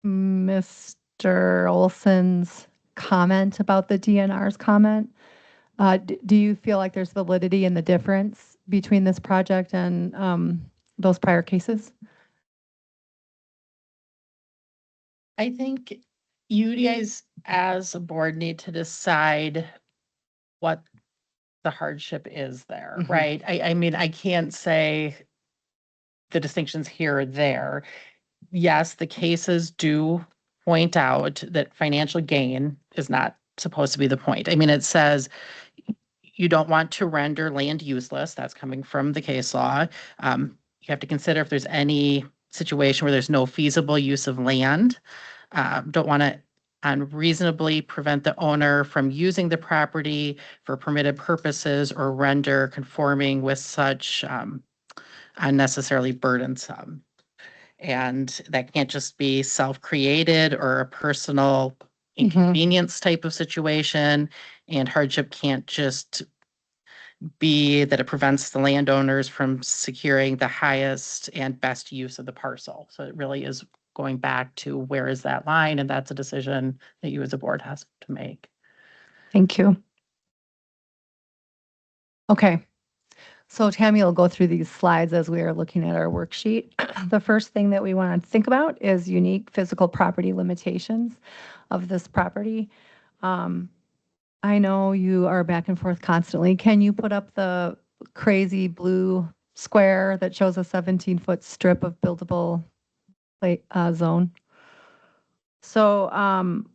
Mr. Olson's comment about the DNR's comment? Do you feel like there's validity in the difference between this project and those prior cases?
I think you guys as a board need to decide what the hardship is there,
Mhm.
right? I mean, I can't say the distinctions here or there. Yes, the cases do point out that financial gain is not supposed to be the point. I mean, it says you don't want to render land useless. That's coming from the case law. You have to consider if there's any situation where there's no feasible use of land. Don't want to unreasonably prevent the owner from using the property for permitted purposes or render conforming with such unnecessarily burdensome. And that can't just be self-created or a personal inconvenience type of situation. And hardship can't just be that it prevents the landowners from securing the highest and best use of the parcel. So it really is going back to where is that line? And that's a decision that you as a board has to make.
Thank you. Okay. So Tammy will go through these slides as we are looking at our worksheet. The first thing that we want to think about is unique physical property limitations of this property. I know you are back and forth constantly. Can you put up the crazy blue square that shows a 17-foot strip of buildable zone? So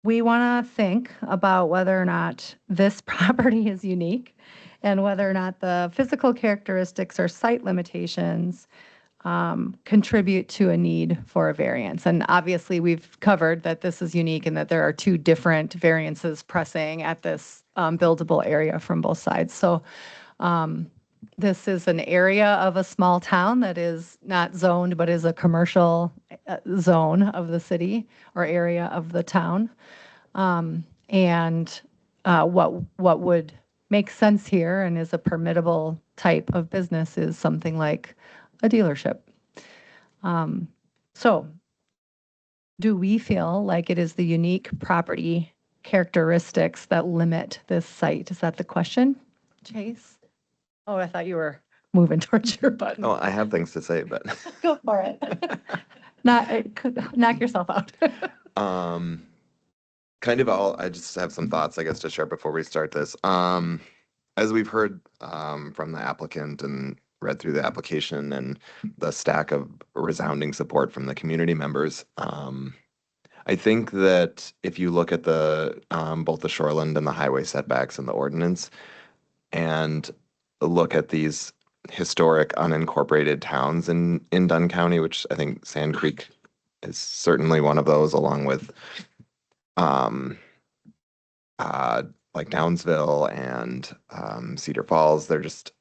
we want to think about whether or not this property is unique and whether or not the physical characteristics or site limitations contribute to a need for a variance. And obviously, we've covered that this is unique and that there are two different variances pressing at this buildable area from both sides. So this is an area of a small town that is not zoned, but is a commercial zone of the city or area of the town. And what would make sense here and is a permittable type of business is something like a dealership. So do we feel like it is the unique property characteristics that limit this site? Is that the question, Chase? Oh, I thought you were moving towards your button.
Oh, I have things to say, but
Go for it. Knock yourself out.
kind of I just have some thoughts, I guess, to share before we start this. As we've heard from the applicant and read through the application and the stack of resounding support from the community members, I think that if you look at the both the shoreland and the highway setbacks in the ordinance and look at these historic unincorporated towns in Dunn County, which I think Sand Creek is certainly one of those, along with like Downsville and Cedar Falls. They're just,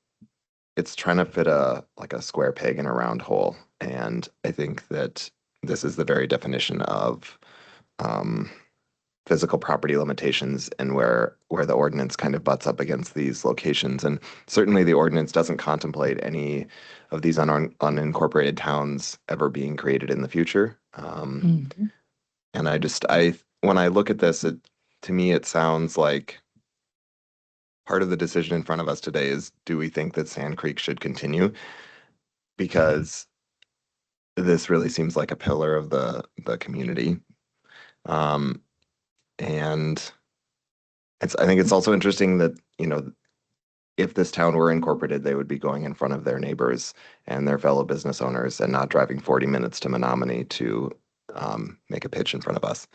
it's trying to fit a square peg in a round hole. And I think that this is the very definition of physical property limitations and where the ordinance kind of butts up against these locations. And certainly the ordinance doesn't contemplate any of these unincorporated towns ever being created in the future. And when I look at this, to me, it sounds like part of the decision in front of us today is, do we think that Sand Creek should continue? Because this really seems like a pillar of the community. And I think it's also interesting that, if this town were incorporated, they would be going in front of their neighbors and their fellow business owners and not driving 40 minutes to Menominee to make a pitch in front of us.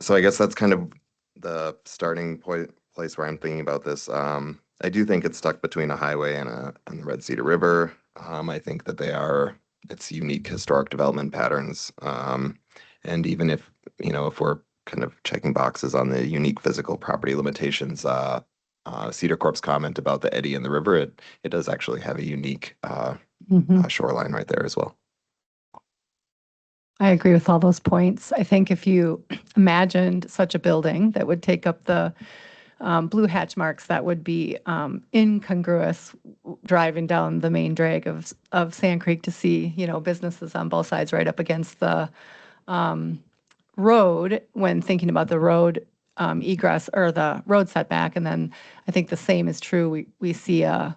So I guess that's kind of the starting place where I'm thinking about this. I do think it's stuck between a highway and the Red Cedar River. I think that it's unique historic development patterns. And even if we're kind of checking boxes on the unique physical property limitations, Cedar Corp's comment about the eddy in the river, it does actually have a unique shoreline right there as well.
I agree with all those points. I think if you imagined such a building that would take up the blue hatch marks, that would be incongruous driving down the main drag of Sand Creek to see, businesses on both sides right up against the road when thinking about the road egress or the road setback. And then I think the same is true. We see a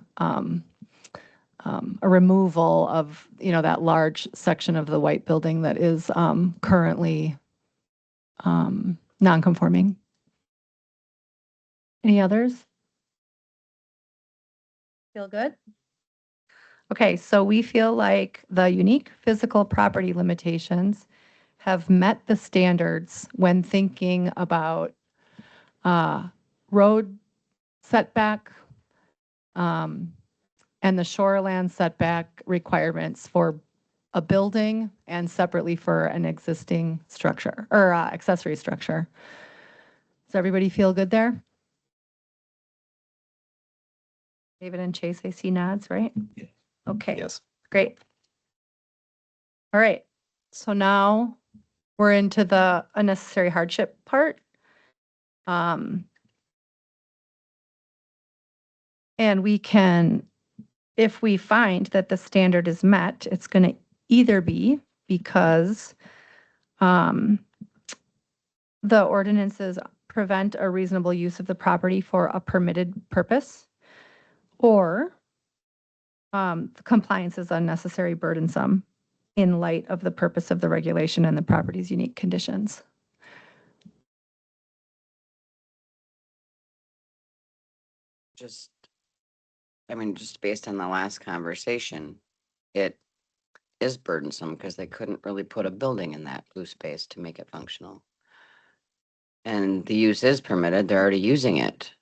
removal of, that large section of the white building that is currently non-conforming. Any others? Feel good? Okay, so we feel like the unique physical property limitations have met the standards when thinking about road setback and the shoreland setback requirements for a building and separately for an existing structure or accessory structure. Does everybody feel good there? David and Chase, I see nods, right? Okay,
Yes.
great. All right, so now we're into the unnecessary hardship part. And we can, if we find that the standard is met, it's going to either be because the ordinances prevent a reasonable use of the property for a permitted purpose, or compliance is unnecessary, burdensome in light of the purpose of the regulation and the property's unique conditions.
Just, I mean, just based on the last conversation, it is burdensome because they couldn't really put a building in that blue space to make it functional. And the use is permitted, they're already using it.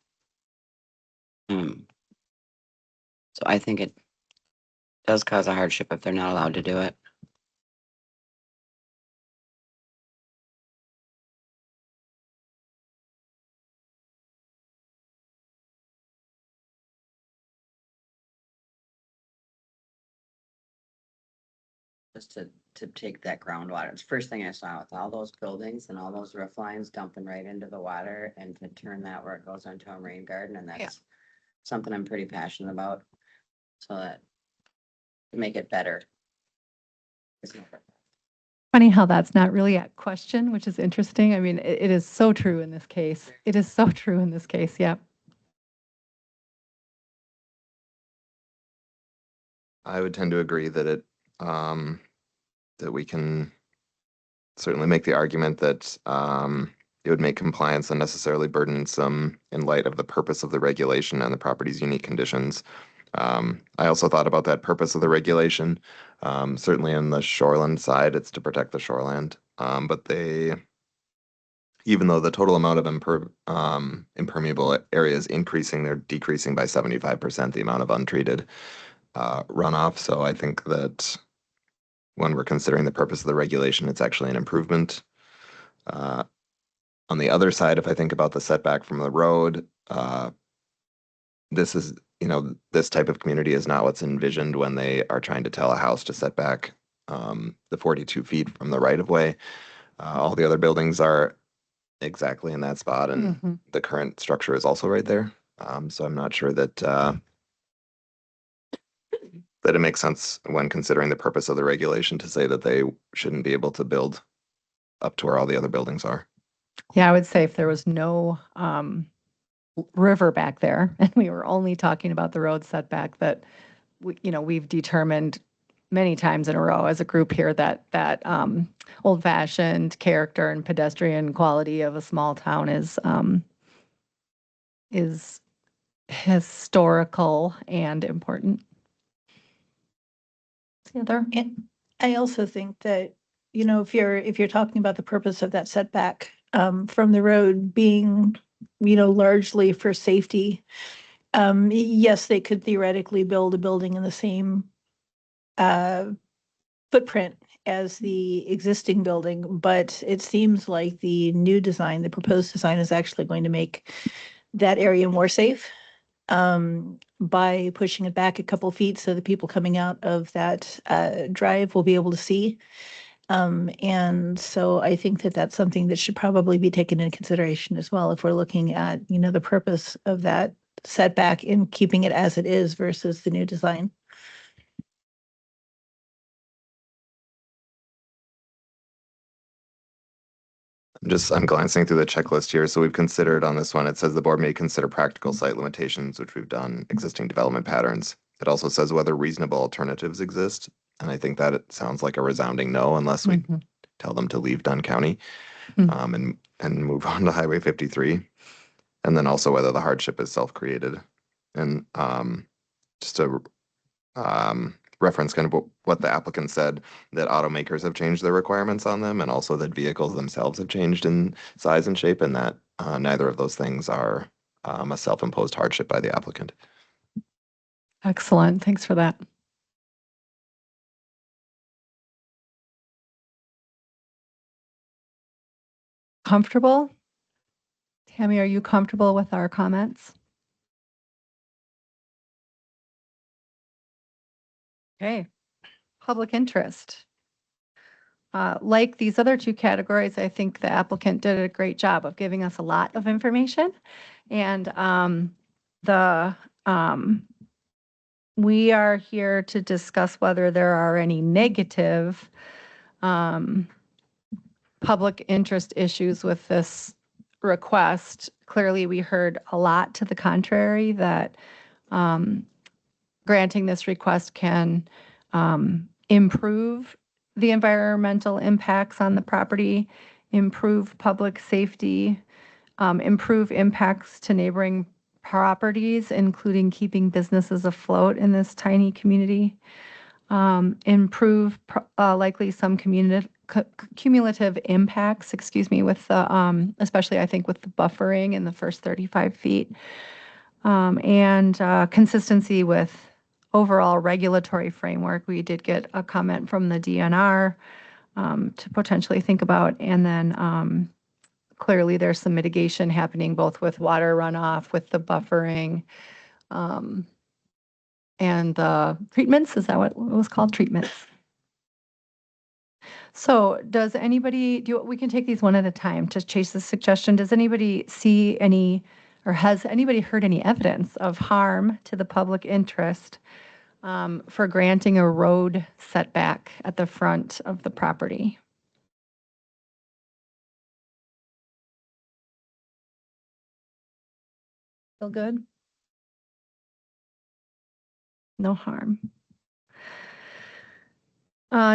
So I think it does cause a hardship if they're not allowed to do it. Just to take that groundwater. It's the first thing I saw with all those buildings and all those roof lines dumping right into the water, and to turn that where it goes into a rain garden, and that's something I'm pretty passionate about. So that to make it better.
Funny how that's not really a question, which is interesting. I mean, it is so true in this case. It is so true in this case. Yep.
I would tend to agree that that we can certainly make the argument that it would make compliance unnecessarily burdensome in light of the purpose of the regulation and the property's unique conditions. I also thought about that purpose of the regulation. Certainly on the shoreland side, it's to protect the shoreland. But even though the total amount of impermeable area is increasing, they're decreasing by 75% the amount of untreated runoff. So I think that when we're considering the purpose of the regulation, it's actually an improvement. On the other side, if I think about the setback from the road, this is, this type of community is not what's envisioned when they are trying to tell a house to set back the 42 feet from the right of way. All the other buildings are exactly in that spot, and the current structure is also right there. So I'm not sure that that it makes sense when considering the purpose of the regulation to say that they shouldn't be able to build up to where all the other buildings are.
Yeah, I would say if there was no river back there and we were only talking about the road setback, that we've determined many times in a row as a group here that old-fashioned character and pedestrian quality of a small town is historical and important. The other.
And I also think that, if you're talking about the purpose of that setback from the road being, largely for safety, yes, they could theoretically build a building in the same footprint as the existing building, but it seems like the new design, the proposed design, is actually going to make that area more safe by pushing it back a couple feet so the people coming out of that drive will be able to see. And so I think that that's something that should probably be taken into consideration as well if we're looking at, the purpose of that setback in keeping it as it is versus the new design.
I'm glancing through the checklist here. So we've considered on this one, it says the board may consider practical site limitations, which we've done, existing development patterns. It also says whether reasonable alternatives exist. And I think that it sounds like a resounding no, unless we tell them to leave Dunn County and move on to Highway 53. And then also whether the hardship is self-created. And just to reference kind of what the applicant said, that automakers have changed their requirements on them, and also that vehicles themselves have changed in size and shape, and that neither of those things are a self-imposed hardship by the applicant.
Excellent. Thanks for that. Comfortable? Tammy, are you comfortable with our comments? Okay. Public interest. Like these other two categories, I think the applicant did a great job of giving us a lot of information. And we are here to discuss whether there are any negative public interest issues with this request. Clearly, we heard a lot to the contrary that granting this request can improve the environmental impacts on the property, improve public safety, improve impacts to neighboring properties, including keeping businesses afloat in this tiny community, improve likely some cumulative impacts, with the, especially I think with the buffering in the first 35 feet, and consistency with overall regulatory framework. We did get a comment from the DNR to potentially think about, and then clearly there's some mitigation happening both with water runoff, with the buffering, and the treatments. Is that what it was called? Treatments. So does anybody, we can take these one at a time to chase the suggestion. Does anybody see any, or has anybody heard any evidence of harm to the public interest for granting a road setback at the front of the property? Feel good? No harm.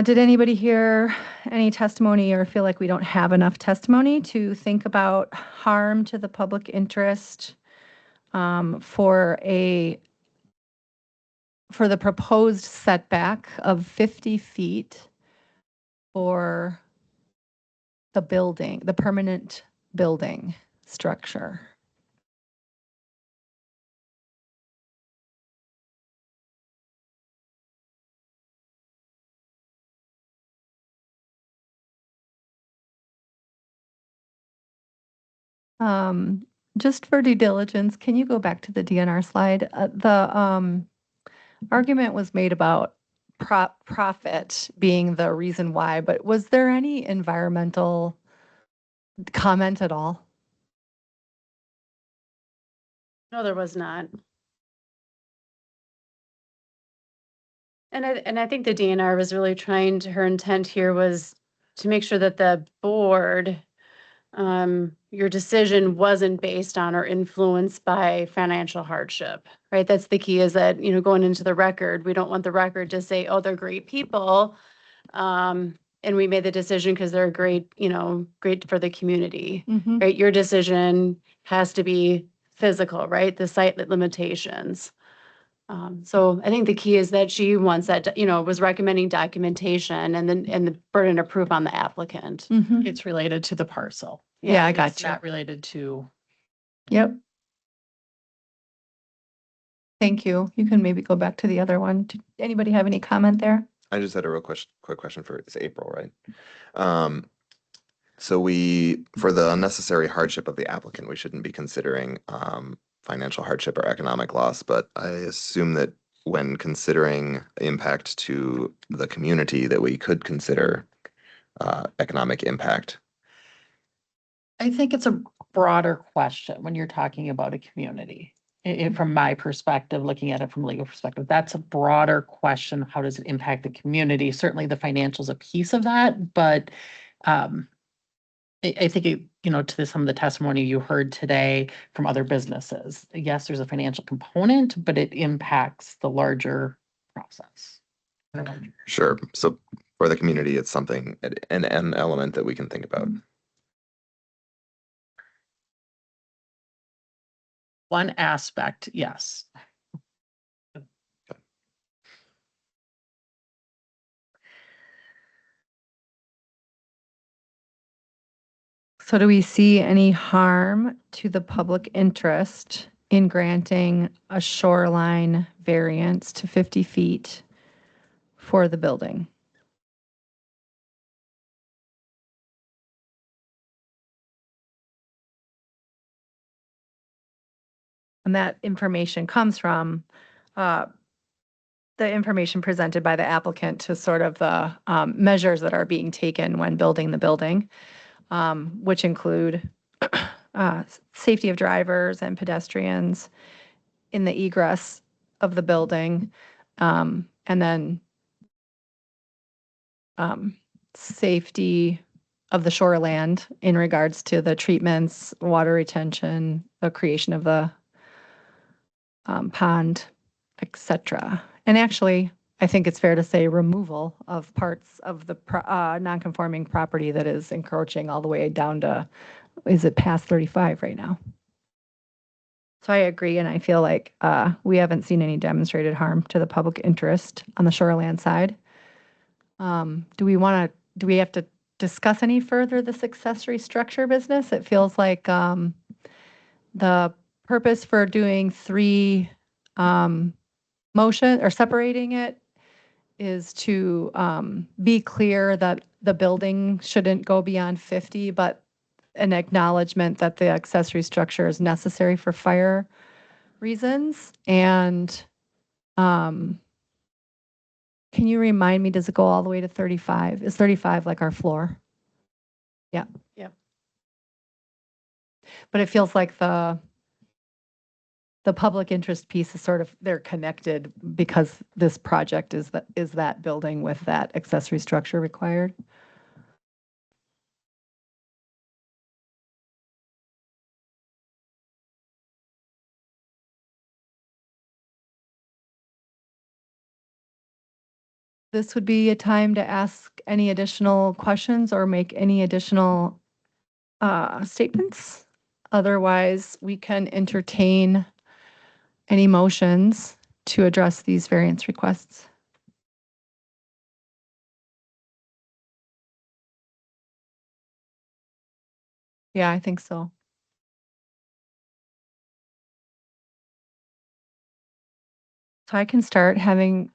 Did anybody hear any testimony or feel like we don't have enough testimony to think about harm to the public interest for the proposed setback of 50 feet for the building, the permanent building structure? Just for due diligence, can you go back to the DNR slide? The argument was made about profit being the reason why, but was there any environmental comment at all?
No, there was not. And I think the DNR was really trying to, her intent here was to make sure that the board, your decision wasn't based on or influenced by financial hardship, right? That's the key, is that, going into the record, we don't want the record to say, oh, they're great people. And we made the decision because they're great, great for the community, right? Your decision has to be physical, right? The site limitations. So I think the key is that she wants that, was recommending documentation and the burden of proof on the applicant.
It's related to the parcel.
Yeah, I
It's
got you.
not related to.
Yep. Thank you. You can maybe go back to the other one. Anybody have any comment there?
I just had a quick question for, it's April, right? So for the unnecessary hardship of the applicant, we shouldn't be considering financial hardship or economic loss, but I assume that when considering impact to the community, that we could consider economic impact.
I think it's a broader question when you're talking about a community. From my perspective, looking at it from a legal perspective, that's a broader question. How does it impact the community? Certainly the financials a piece of that, but I think to some of the testimony you heard today from other businesses, yes, there's a financial component, but it impacts the larger process.
Sure. So for the community, it's something, an element that we can think about.
One aspect, yes.
So do we see any harm to the public interest in granting a shoreline variance to 50 feet for the building? And that information comes from the information presented by the applicant to sort of the measures that are being taken when building the building, which include safety of drivers and pedestrians in the egress of the building, and then safety of the shoreland in regards to the treatments, water retention, the creation of the pond, etc. And actually, I think it's fair to say removal of parts of the non-conforming property that is encroaching all the way down to, is it past 35 right now? So I agree, and I feel like we haven't seen any demonstrated harm to the public interest on the shoreland side. Do we have to discuss any further this accessory structure business? It feels like the purpose for doing three motion or separating it is to be clear that the building shouldn't go beyond 50, but an acknowledgement that the accessory structure is necessary for fire reasons. And can you remind me, does it go all the way to 35? Is 35 like our floor? Yeah.
Yeah.
But it feels like the public interest piece is sort of, they're connected because this project is that building with that accessory structure required. This would be a time to ask any additional questions or make any additional statements. Otherwise, we can entertain any motions to address these variance requests. Yeah, I think so. So I can start. Having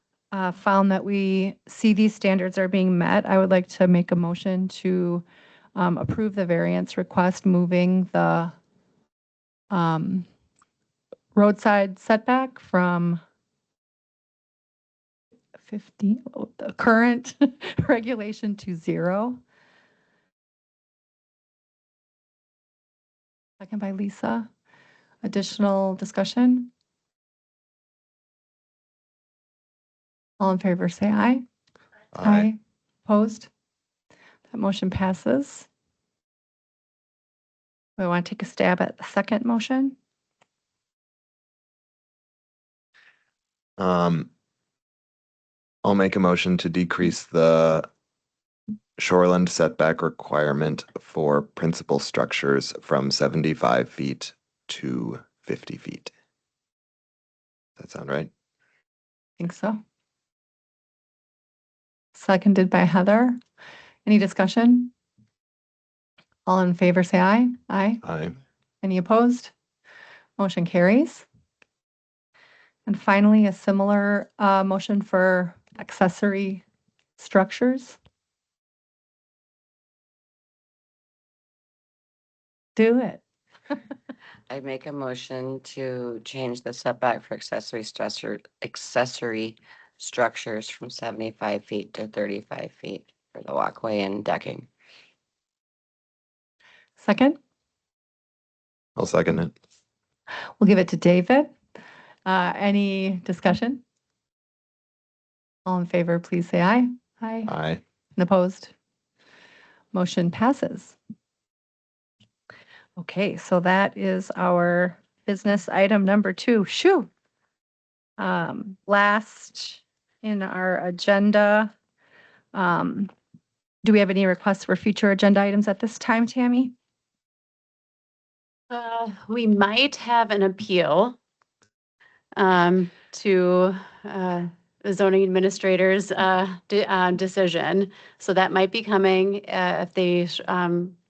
found that we see these standards are being met, I would like to make a motion to approve the variance request, moving the roadside setback from 50, the current regulation to 0. Second by Lisa. Additional discussion? All in favor, say aye. Aye. Opposed? That motion passes. We want to take a stab at the second motion?
I'll make a motion to decrease the shoreland setback requirement for principal structures from 75 feet to 50 feet. Does that sound right?
I think so. Seconded by Heather. Any discussion? All in favor, say aye. Aye.
Aye.
Any opposed? Motion carries. And finally, a similar motion for accessory structures. Do it.
I make a motion to change the setback for accessory structures from 75 feet to 35 feet for the walkway and decking.
Second,
I'll second it.
we'll give it to David. Any discussion? All in favor, please say aye. Aye.
Aye.
And opposed? Motion passes. Okay, so that is our business item number 2. Shoo. Last in our agenda, do we have any requests for future agenda items at this time, Tammy?
We might have an appeal to the zoning administrator's decision. So that might be coming if they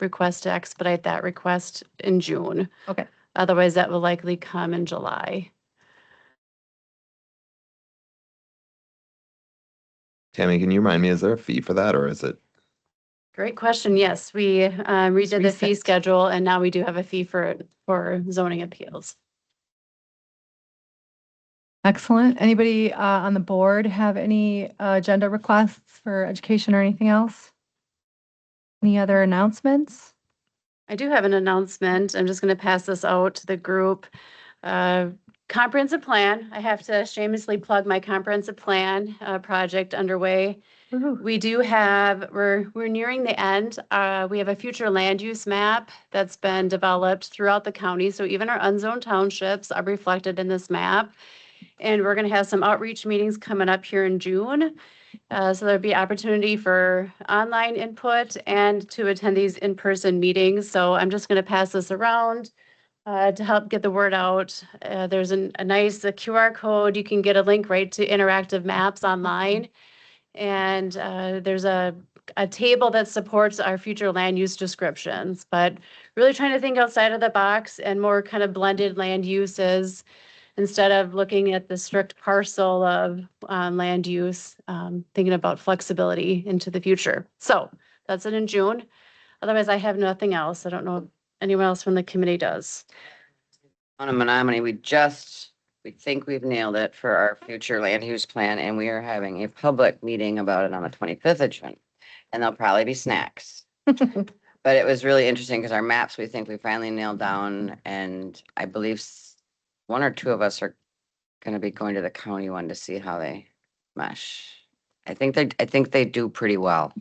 request to expedite that request in June.
Okay.
Otherwise, that will likely come in July.
Tammy, can you remind me, is there a fee for that or is it?
Great question. Yes, we redid the fee
reset.
schedule and now we do have a fee for zoning appeals.
Excellent. Anybody on the board have any agenda requests for education or anything else? Any other announcements?
I do have an announcement. I'm just going to pass this out to the group. Comprehensive plan. I have to shamelessly plug my comprehensive plan project underway. We do have, we're nearing the end. We have a future land use map that's been developed throughout the county. So even our unzoned townships are reflected in this map. And we're going to have some outreach meetings coming up here in June. So there'll be opportunity for online input and to attend these in-person meetings. So I'm just going to pass this around to help get the word out. There's a nice QR code. You can get a link right to interactive maps online. And there's a table that supports our future land use descriptions, but really trying to think outside of the box and more kind of blended land uses instead of looking at the strict parcel of land use, thinking about flexibility into the future. So that's it in June. Otherwise, I have nothing else. I don't know if anyone else from the committee does.
On a Menominee, we think we've nailed it for our future land use plan, and we are having a public meeting about it on the 25th of June. And there'll probably be snacks. But it was really interesting because our maps, we think we finally nailed down, and I believe one or two of us are gonna be going to the county one to see how they mesh. I think they do pretty well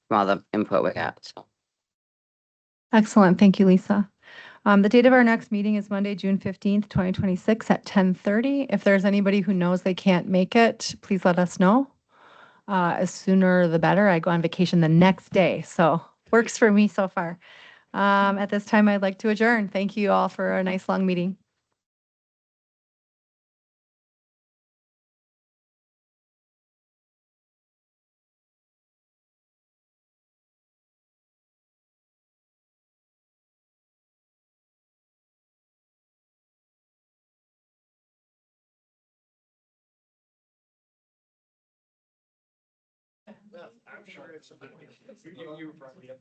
from all the input we got, so.
Excellent. Thank you, Lisa. The date of our next meeting is Monday, June 15th, 2026 at 10:30. If there's anybody who knows they can't make it, please let us know. As sooner the better. I go on vacation the next day, so works for me so far. At this time, I'd like to adjourn. Thank you all for a nice long meeting.
I'm sure it's. You were probably up.